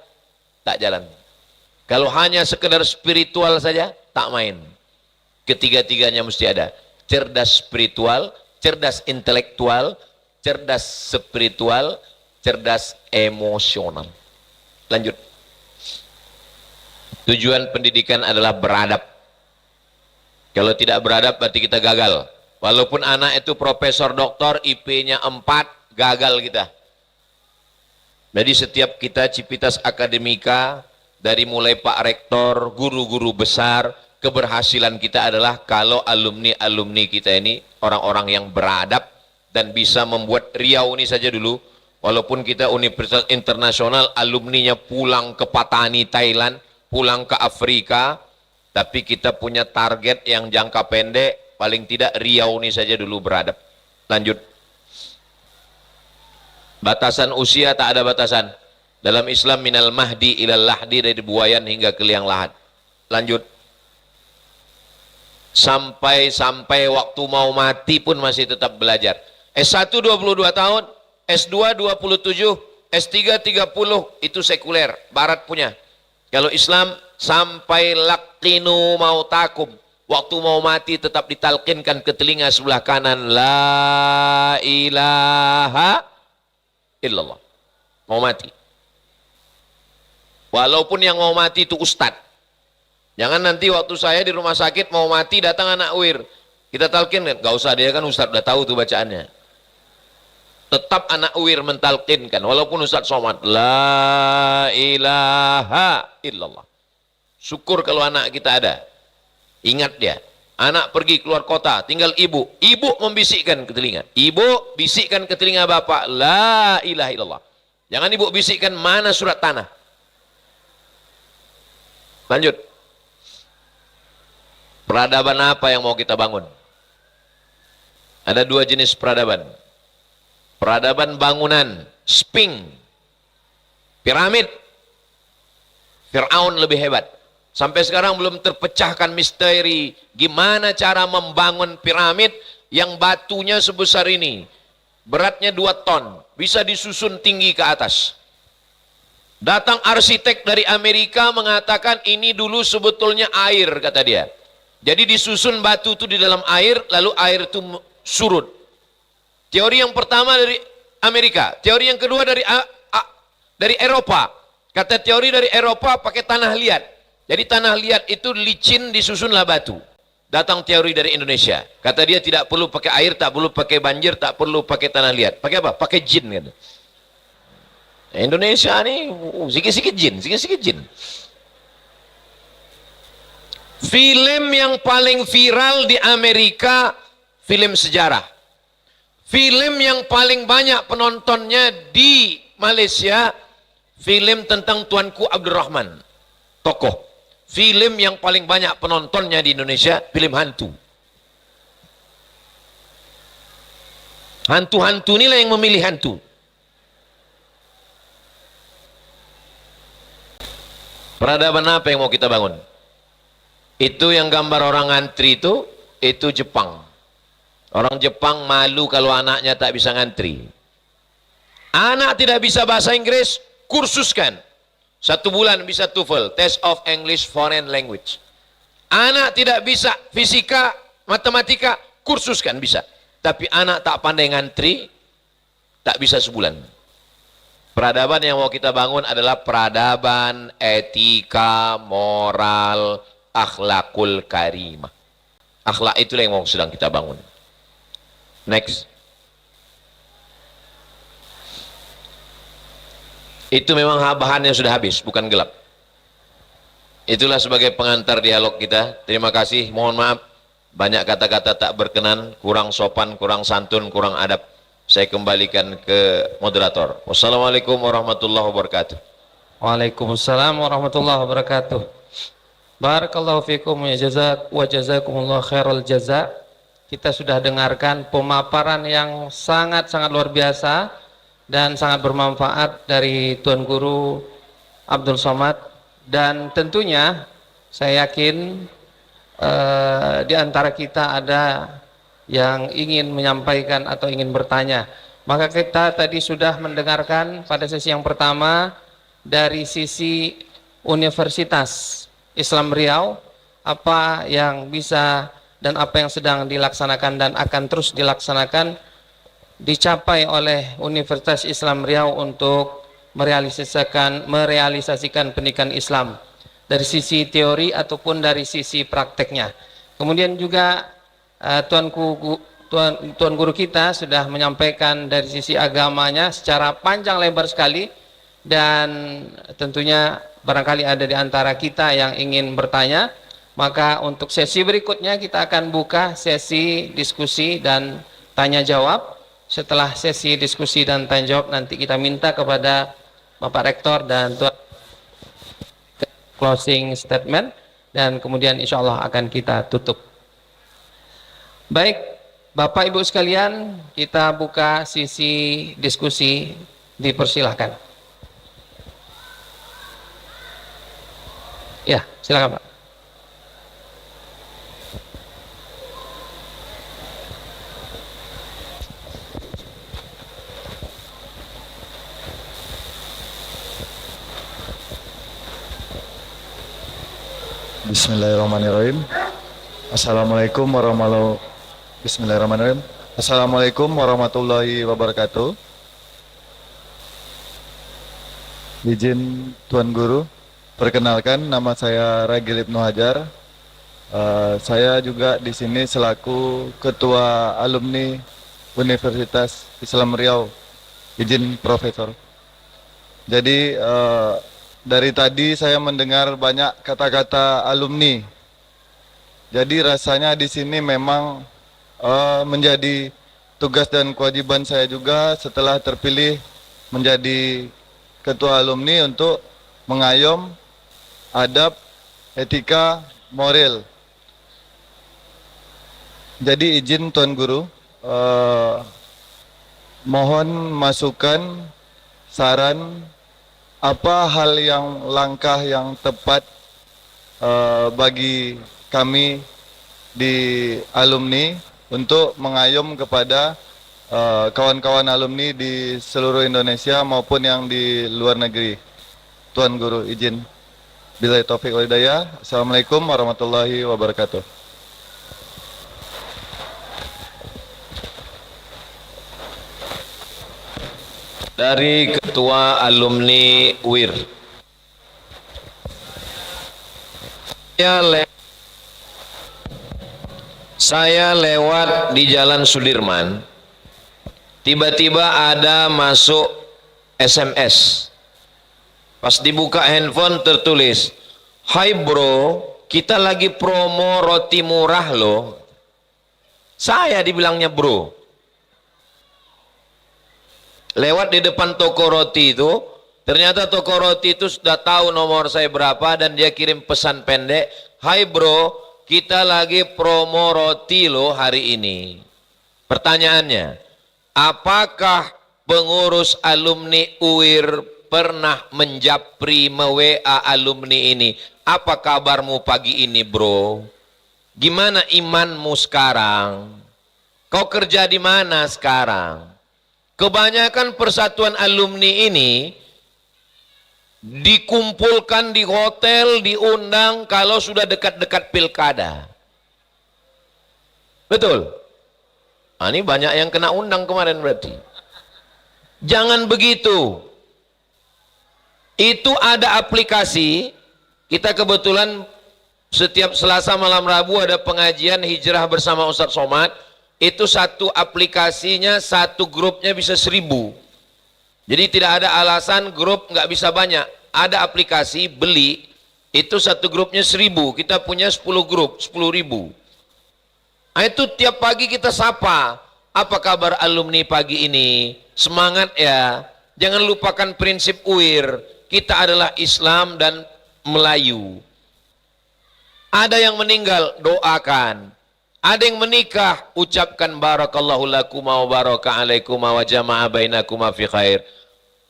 tak jalan. Kalau hanya sekedar spiritual saja, tak main. Ketiga-tiganya mesti ada. Cerdas spiritual, cerdas intelektual, cerdas spiritual, cerdas emosional. Lanjut. Tujuan pendidikan adalah beradab. Kalau tidak beradab berarti kita gagal. Walaupun anak itu profesor doktor, IP-nya 4, gagal kita. Jadi setiap kita Civitas Akademika, dari mulai Pak Rektor, guru-guru besar, keberhasilan kita adalah kalau alumni-alumni kita ini orang-orang yang beradab dan bisa membuat Riau ini saja dulu, walaupun kita universitas internasional, alumninya pulang ke Patani, Thailand, pulang ke Afrika, tapi kita punya target yang jangka pendek, paling tidak Riau ini saja dulu beradab. Lanjut. Batasan usia tak ada batasan. Dalam Islam minal mahdi ilal lahdi, dari buayan hingga ke liang lahat. Lanjut. Sampai waktu mau mati pun masih tetap belajar. S1 22 tahun, S2 27, S3 30, itu sekuler, barat punya. Kalau Islam sampai laqinu mautakum, waktu mau mati tetap ditalkinkan ke telinga sebelah kanan, la ilaha illallah. Mau mati. Walaupun yang mau mati itu ustad. Jangan nanti waktu saya di rumah sakit mau mati datang anak wir. Kita talkin, gak usah, dia kan ustad udah tahu tuh bacaannya. Tetap anak wir mentalkinkan walaupun ustad somad, la ilaha illallah. Syukur kalau anak kita ada. Ingat dia. Anak pergi keluar kota, tinggal ibu. Ibu membisikkan ke telinga. Ibu bisikkan ke telinga bapak, la ilaha illallah. Jangan ibu bisikkan mana surat tanah. Lanjut. Peradaban apa yang mau kita bangun? Ada 2 jenis peradaban. Peradaban bangunan, Sphinx, piramid. Fir'aun lebih hebat. Sampai sekarang belum terpecahkan misteri gimana cara membangun piramid yang batunya sebesar ini. Beratnya 2 ton, bisa disusun tinggi ke atas. Datang arsitek dari Amerika mengatakan ini dulu sebetulnya air, kata dia. Jadi disusun batu itu di dalam air, lalu air itu surut. Teori yang pertama dari Amerika, teori yang kedua dari Eropa. Kata teori dari Eropa pakai tanah liat. Jadi tanah liat itu licin, disusunlah batu. Datang teori dari Indonesia. Kata dia tidak perlu pakai air, tak perlu pakai banjir, tak perlu pakai tanah liat. Pakai apa? Pakai jin. Gitu. Indonesia ini sikit-sikit jin. Film yang paling viral di Amerika, film sejarah. Film yang paling banyak penontonnya di Malaysia, film tentang Tuanku Abdul Rahman, tokoh. Film yang paling banyak penontonnya di Indonesia, film hantu. Hantu-hantu inilah yang memilih hantu. Peradaban apa yang mau kita bangun? Itu yang gambar orang ngantri itu Jepang. Orang Jepang malu kalau anaknya tak bisa ngantri. Anak tidak bisa bahasa Inggris, kursuskan. 1 bulan bisa TOEFL, Test of English Foreign Language. Anak tidak bisa fisika, matematika, kursuskan bisa. Tapi anak tak pandai ngantri, tak bisa sebulan. Peradaban yang mau kita bangun adalah peradaban etika, moral, akhlakul karimah. Akhlak itulah yang mau sedang kita bangun. Next. Itu memang bahannya sudah habis, bukan gelap. Itulah sebagai pengantar dialog kita. Terima kasih, mohon maaf banyak kata-kata tak berkenan, kurang sopan, kurang santun, kurang adab. Saya kembalikan ke moderator. Wassalamualaikum warahmatullahi wabarakatuh. Waalaikumsalam warahmatullahi wabarakatuh. Barakallahu fikum wa jazakumullah khairal jaza. Kita sudah dengarkan pemaparan yang sangat-sangat luar biasa dan sangat bermanfaat dari Tuan Guru Abdul Somad, dan tentunya saya yakin di antara kita ada yang ingin menyampaikan atau ingin bertanya. Maka kita tadi sudah mendengarkan pada sesi yang pertama dari sisi Universitas Islam Riau, apa yang bisa dan apa yang sedang dilaksanakan dan akan terus dilaksanakan dicapai oleh Universitas Islam Riau untuk merealisasikan pendidikan Islam dari sisi teori ataupun dari sisi prakteknya. Kemudian juga Tuan Guru kita sudah menyampaikan dari sisi agamanya secara panjang lebar sekali, dan tentunya barangkali ada di antara kita yang ingin bertanya, maka untuk sesi berikutnya kita akan buka sesi diskusi dan tanya jawab. Setelah sesi diskusi dan tanya jawab nanti kita minta kepada Bapak Rektor dan Tuan closing statement, dan kemudian insya Allah akan kita tutup. Baik, Bapak Ibu sekalian, kita buka sisi diskusi, dipersilahkan. Ya, silakan Pak. Bismillahirrahmanirrahim. Assalamualaikum warahmatullahi Bismillahirrahmanirrahim. Assalamualaikum warahmatullahi wabarakatuh. Izin Tuan Guru, perkenalkan nama saya Ragil Ibnu Hajar. Saya juga di sini selaku Ketua Alumni Universitas Islam Riau. Izin Profesor. Jadi dari tadi saya mendengar banyak kata-kata alumni. Jadi rasanya di sini memang menjadi tugas dan kewajiban saya juga setelah terpilih menjadi ketua alumni untuk mengayom adab, etika, moral. Jadi izin Tuan Guru, mohon masukan, saran, apa hal yang langkah yang tepat bagi kami di alumni untuk mengayom kepada kawan-kawan alumni di seluruh Indonesia maupun yang di luar negeri. Tuan Guru izin. Billahi taufiq wal hidayah. Assalamualaikum warahmatullahi wabarakatuh. Dari Ketua Alumni UIR. Saya lewat di Jalan Sudirman, tiba-tiba ada masuk SMS. Pas dibuka handphone tertulis, "Hai bro, kita lagi promo roti murah loh." Saya dibilangnya bro. Lewat di depan toko roti itu, ternyata toko roti itu sudah tahu nomor saya berapa dan dia kirim pesan pendek, "Hai bro, kita lagi promo roti loh hari ini." Pertanyaannya, apakah pengurus alumni UIR pernah menjapri me-WA alumni ini? Apa kabarmu pagi ini bro? Gimana imanmu sekarang? Kau kerja di mana sekarang? Kebanyakan persatuan alumni ini dikumpulkan di hotel, diundang kalau sudah dekat-dekat pilkada. Betul? Nah, ini banyak yang kena undang kemarin berarti. Jangan begitu. Itu ada aplikasi, kita kebetulan setiap Selasa malam Rabu ada pengajian hijrah bersama Ustadz Somad. Itu satu aplikasinya, satu grupnya bisa 1000. Jadi tidak ada alasan grup nggak bisa banyak. Ada aplikasi, beli, itu satu grupnya 1000. Kita punya 10 grup, 10.000. Nah, itu tiap pagi kita sapa. Apa kabar alumni pagi ini? Semangat ya. Jangan lupakan prinsip UIR. Kita adalah Islam dan Melayu. Ada yang meninggal, doakan. Ada yang menikah, ucapkan barakallahu lakuma wa baraka alaikuma wa jama'a bainakuma fi khair.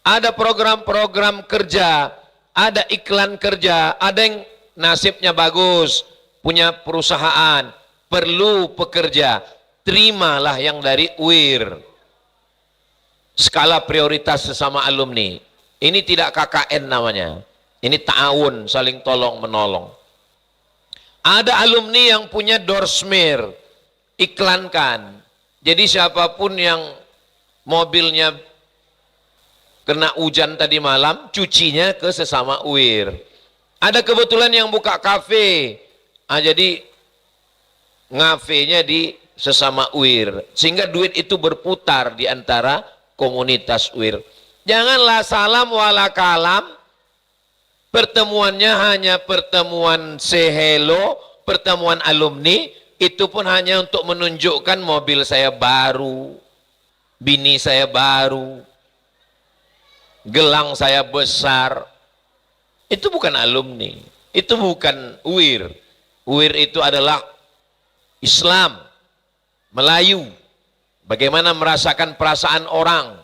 Ada program-program kerja, ada iklan kerja, ada yang nasibnya bagus, punya perusahaan, perlu pekerja, terimalah yang dari UIR. Skala prioritas sesama alumni. Ini tidak KKN namanya. Ini ta'awun, saling tolong menolong. Ada alumni yang punya door smear, iklankan. Jadi siapapun yang mobilnya kena hujan tadi malam, cucinya ke sesama UIR. Ada kebetulan yang buka kafe, jadi ngafenya di sesama UIR. Sehingga duit itu berputar di antara komunitas UIR. Janganlah salam wala kalam, pertemuannya hanya pertemuan say hello, pertemuan alumni, itu pun hanya untuk menunjukkan mobil saya baru, bini saya baru, gelang saya besar. Itu bukan alumni, itu bukan UIR. UIR itu adalah Islam, Melayu. Bagaimana merasakan perasaan orang.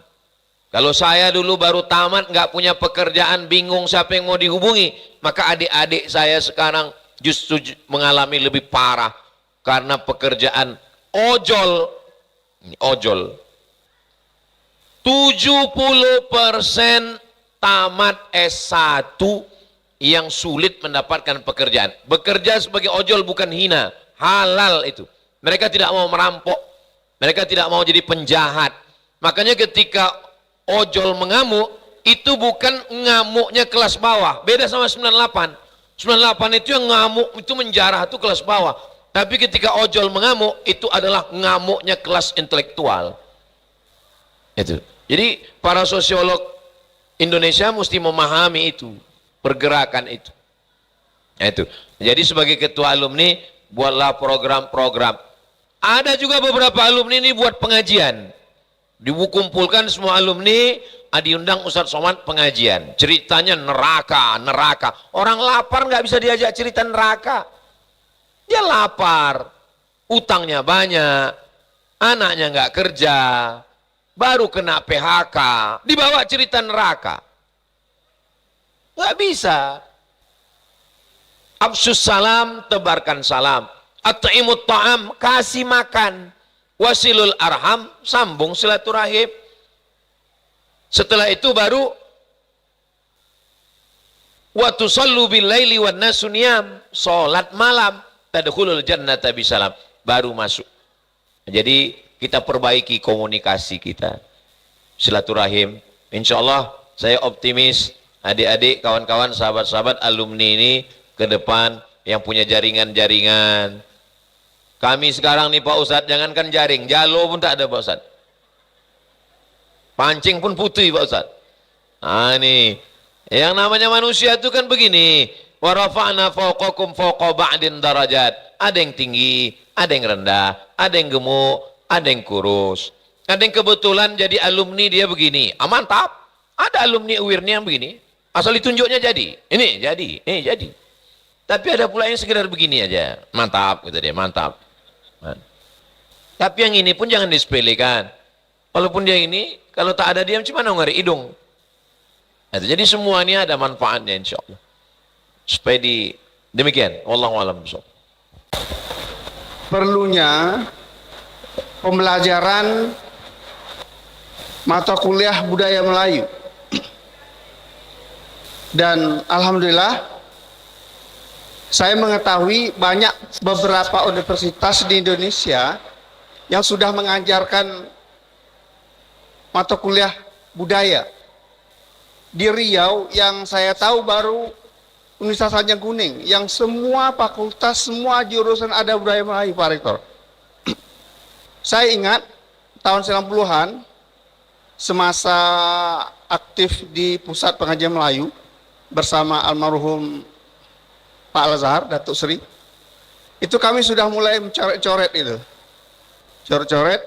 Kalau saya dulu baru tamat, nggak punya pekerjaan, bingung siapa yang mau dihubungi, maka adik-adik saya sekarang justru mengalami lebih parah karena pekerjaan ojol. Ojol. 70% tamat S1 yang sulit mendapatkan pekerjaan. Bekerja sebagai ojol bukan hina, halal itu. Mereka tidak mau merampok, mereka tidak mau jadi penjahat. Makanya ketika ojol mengamuk, itu bukan ngamuknya kelas bawah, beda sama 98. 98 itu yang ngamuk, itu menjarah, itu kelas bawah. Tapi ketika ojol mengamuk, itu adalah ngamuknya kelas intelektual. Itu. Jadi para sosiolog Indonesia mesti memahami itu, pergerakan itu. Nah, itu. Jadi sebagai ketua alumni, buatlah program-program. Ada juga beberapa alumni ini buat pengajian. Dikumpulkan semua alumni, diundang Ustadz Somad pengajian. Ceritanya neraka. Orang lapar nggak bisa diajak cerita neraka. Dia lapar, utangnya banyak, anaknya nggak kerja, baru kena PHK, dibawa cerita neraka. Nggak bisa. Absus salam, tebarkan salam. At'imut ta'am, kasih makan. Wasilul arham, sambung silaturahim. Setelah itu baru wa tusallu bil laili wan nasu niyam, salat malam, tadkhulul jannata bisalam, baru masuk. Jadi kita perbaiki komunikasi kita, silaturahim. Insyaallah saya optimis adik-adik, kawan-kawan, sahabat-sahabat alumni ini ke depan yang punya jaringan-jaringan. Kami sekarang nih Pak Ustadz, jangankan jaring, jalo pun tak ada Pak Ustadz. Pancing pun putih Pak Ustadz. Nah ini, yang namanya manusia itu kan begini. Wa rafa'na fawqakum fawqa ba'din darajat. Ada yang tinggi, ada yang rendah, ada yang gemuk, ada yang kurus. Ada yang kebetulan jadi alumni dia begini. Mantap. Ada alumni UIR-nya yang begini. Asal ditunjuknya jadi. Ini jadi. Tapi ada pula yang sekedar begini aja. Mantap, gitu dia, mantap. Tapi yang ini pun jangan disepelekan. Walaupun dia ini, kalau tak ada dia macam mana ngeri hidung. Jadi semua ini ada manfaatnya insyaallah. Supaya demikian. Wallahu a'lam bishawab. Perlunya pembelajaran mata kuliah budaya Melayu. Dan alhamdulillah saya mengetahui banyak beberapa universitas di Indonesia yang sudah mengajarkan mata kuliah budaya. Di Riau yang saya tahu baru Universitas Ranjang Kuning, yang semua fakultas, semua jurusan ada budaya Melayu, Pak Rektor. Saya ingat tahun 90-an semasa aktif di Pusat Pengajian Melayu bersama almarhum Pak Al-Azhar, Datuk Seri, itu kami sudah mulai mencoret-coret itu. Coret-coret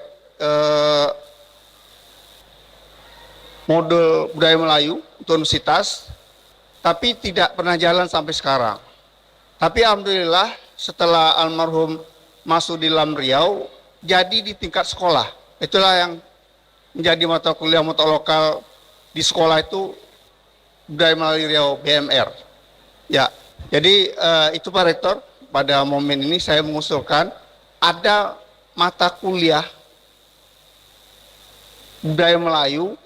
modul budaya Melayu untuk universitas, tapi tidak pernah jalan sampai sekarang. Tapi alhamdulillah setelah almarhum masuk di Lam Riau, jadi di tingkat sekolah. Itulah yang menjadi mata kuliah mata lokal di sekolah itu budaya Melayu Riau, BMR. Ya, jadi itu Pak Rektor, pada momen ini saya mengusulkan ada mata kuliah budaya Melayu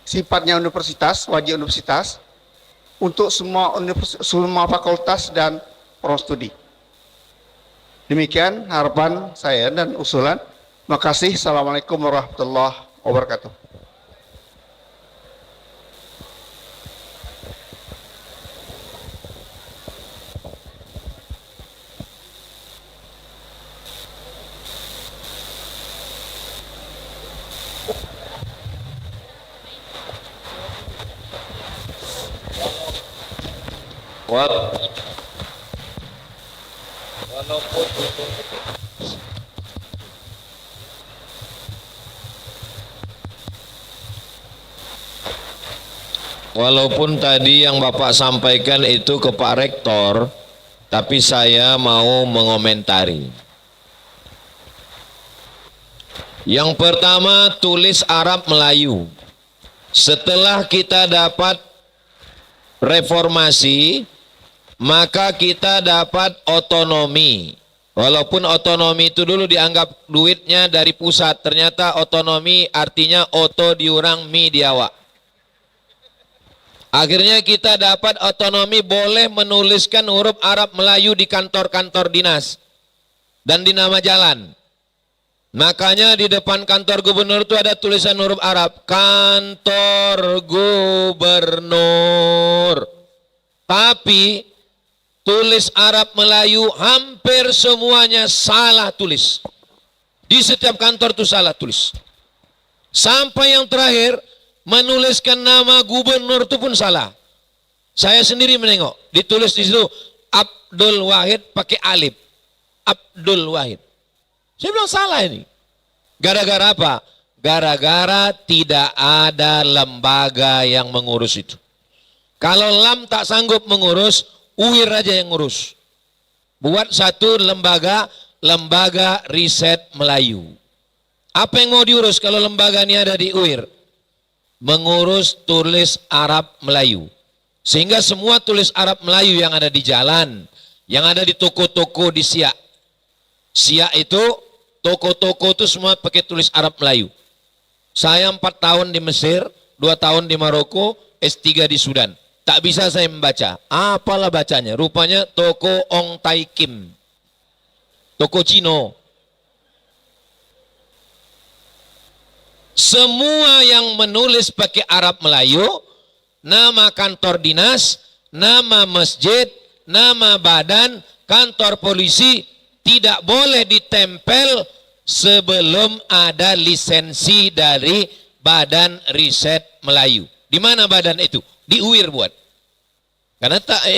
sifatnya universitas, wajib universitas untuk semua fakultas dan ruang studi. Demikian harapan saya dan usulan. Makasih. Assalamualaikum warahmatullahi wabarakatuh. Walaupun tadi yang Bapak sampaikan itu ke Pak Rektor, tapi saya mau mengomentari. Yang pertama, tulis Arab Melayu. Setelah kita dapat reformasi, maka kita dapat otonomi. Walaupun otonomi itu dulu dianggap duitnya dari pusat, ternyata otonomi artinya oto diurang mi diawa. Akhirnya kita dapat otonomi, boleh menuliskan huruf Arab Melayu di kantor-kantor dinas dan di nama jalan. Makanya di depan kantor gubernur itu ada tulisan huruf Arab, kantor gubernur. Tapi tulis Arab Melayu hampir semuanya salah tulis. Di setiap kantor itu salah tulis. Sampai yang terakhir, menuliskan nama gubernur itu pun salah. Saya sendiri menengok, ditulis di situ Abdul Wahid pakai alif. Abdul Wahid. Saya bilang salah ini. Gara-gara apa? Gara-gara tidak ada lembaga yang mengurus itu. Kalau LAM tak sanggup mengurus, UIR aja yang ngurus. Buat satu lembaga, lembaga riset Melayu. Apa yang mau diurus kalau lembaga ini ada di UIR? Mengurus tulis Arab Melayu. Sehingga semua tulis Arab Melayu yang ada di jalan, yang ada di toko-toko di Siak. Siak itu, toko-toko itu semua pakai tulis Arab Melayu. Saya 4 tahun di Mesir, 2 tahun di Maroko, S3 di Sudan. Tak bisa saya membaca. Apalah bacanya? Rupanya toko Ong Tai Kim. Toko Cino. Semua yang menulis pakai Arab Melayu, nama kantor dinas, nama masjid, nama badan, kantor polisi, tidak boleh ditempel sebelum ada lisensi dari Badan Riset Melayu. Di mana badan itu? Di UIR buat. Karena tak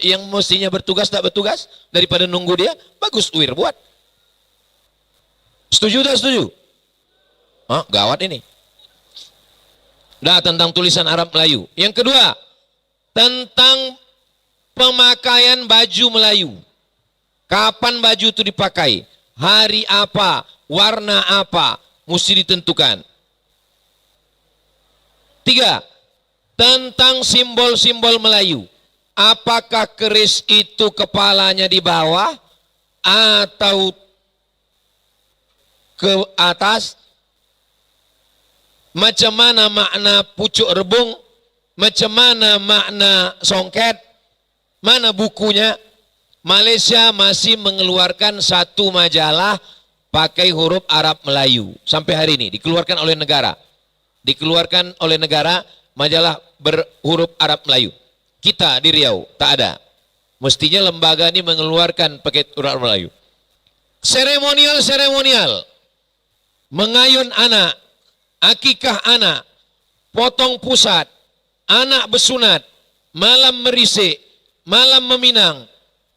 yang mestinya bertugas tak bertugas, daripada nunggu dia, bagus UIR buat. Setuju tak setuju? Hah, gawat ini. Nah, tentang tulisan Arab Melayu. Yang kedua, tentang pemakaian baju Melayu. Kapan baju itu dipakai? Hari apa? Warna apa? Mesti ditentukan. 3. Tentang simbol-simbol Melayu. Apakah keris itu kepalanya di bawah atau ke atas? Macam mana makna pucuk rebung, macam mana makna songket, mana bukunya. Malaysia masih mengeluarkan satu majalah pakai huruf Arab Melayu. Sampai hari ini dikeluarkan oleh negara. Dikeluarkan oleh negara majalah berhuruf Arab Melayu. Kita di Riau tak ada. Mestinya lembaga ini mengeluarkan pakai huruf Arab Melayu. Seremonial. Mengayun anak, akikah anak, potong pusat, anak bersunat, malam merisik, malam meminang,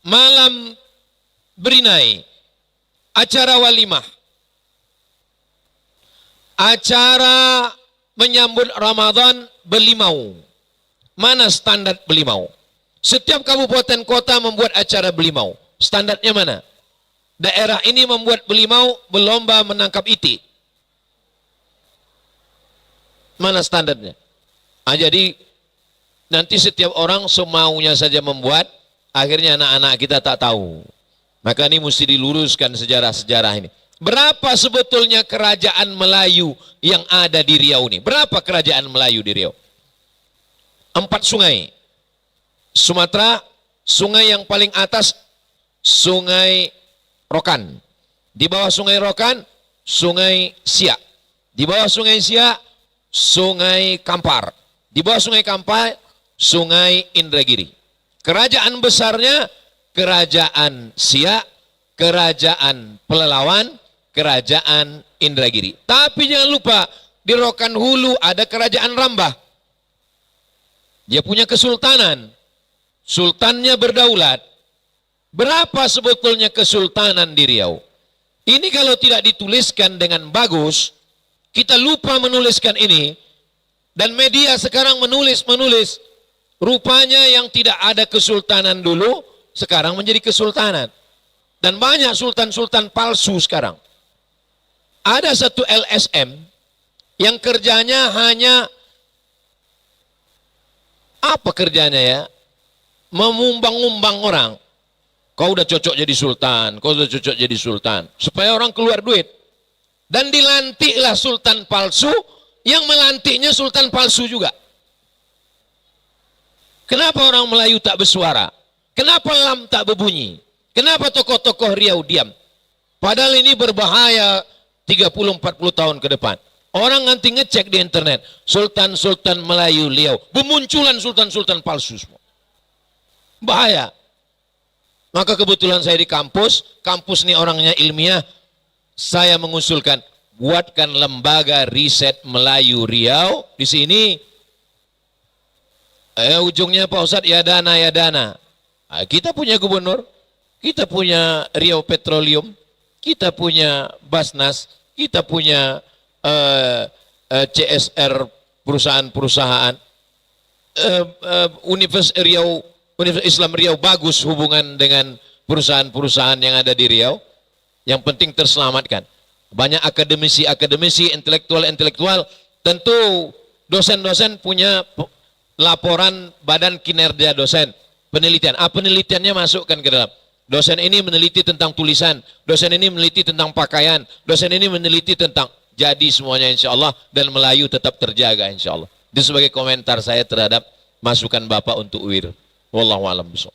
malam berinai, acara walimah, acara menyambut Ramadan belimau. Mana standar belimau? Setiap kabupaten kota membuat acara belimau. Standarnya mana? Daerah ini membuat belimau, berlomba menangkap itik. Mana standarnya? Jadi nanti setiap orang semaunya saja membuat, akhirnya anak-anak kita tak tahu. Maka ini mesti diluruskan sejarah-sejarah ini. Berapa sebetulnya kerajaan Melayu yang ada di Riau ini? Berapa kerajaan Melayu di Riau? 4 sungai. Sumatera, sungai yang paling atas Sungai Rokan. Di bawah Sungai Rokan, Sungai Siak. Di bawah Sungai Siak, Sungai Kampar. Di bawah Sungai Kampar, Sungai Indragiri. Kerajaan besarnya, Kerajaan Siak, Kerajaan Pelelawan, Kerajaan Indragiri. Tapi jangan lupa, di Rokan Hulu ada Kerajaan Rambah. Dia punya kesultanan. Sultannya berdaulat. Berapa sebetulnya kesultanan di Riau? Ini kalau tidak dituliskan dengan bagus, kita lupa menuliskan ini, dan media sekarang menulis, rupanya yang tidak ada kesultanan dulu, sekarang menjadi kesultanan. Dan banyak sultan-sultan palsu sekarang. Ada satu LSM, yang kerjanya hanya, apa kerjanya ya? Memumbang-umbang orang. Kau udah cocok jadi sultan, kau udah cocok jadi sultan. Supaya orang keluar duit. Dan dilantiklah sultan palsu, yang melantiknya sultan palsu juga. Kenapa orang Melayu tak bersuara? Kenapa lam tak berbunyi? Kenapa tokoh-tokoh Riau diam? Padahal ini berbahaya 30-40 tahun ke depan. Orang nanti ngecek di internet, sultan-sultan Melayu Riau, bermunculan sultan-sultan palsu semua. Bahaya. Maka kebetulan saya di kampus ini orangnya ilmiah, saya mengusulkan, buatkan lembaga riset Melayu Riau di sini. Ujungnya Pak Ustadz, ya dana. Nah, kita punya gubernur, kita punya Riau Petroleum, kita punya Basnas, kita punya CSR perusahaan-perusahaan, Universitas Islam Riau bagus hubungan dengan perusahaan-perusahaan yang ada di Riau. Yang penting terselamatkan. Banyak akademisi, intelektual, tentu dosen-dosen punya laporan badan kinerja dosen, penelitian. Penelitiannya masukkan ke dalam. Dosen ini meneliti tentang tulisan, dosen ini meneliti tentang pakaian, dosen ini meneliti tentang, jadi semuanya insya Allah, dan Melayu tetap terjaga insya Allah. Itu sebagai komentar saya terhadap masukan Bapak untuk UIR. Wallahu a'lam bishawab.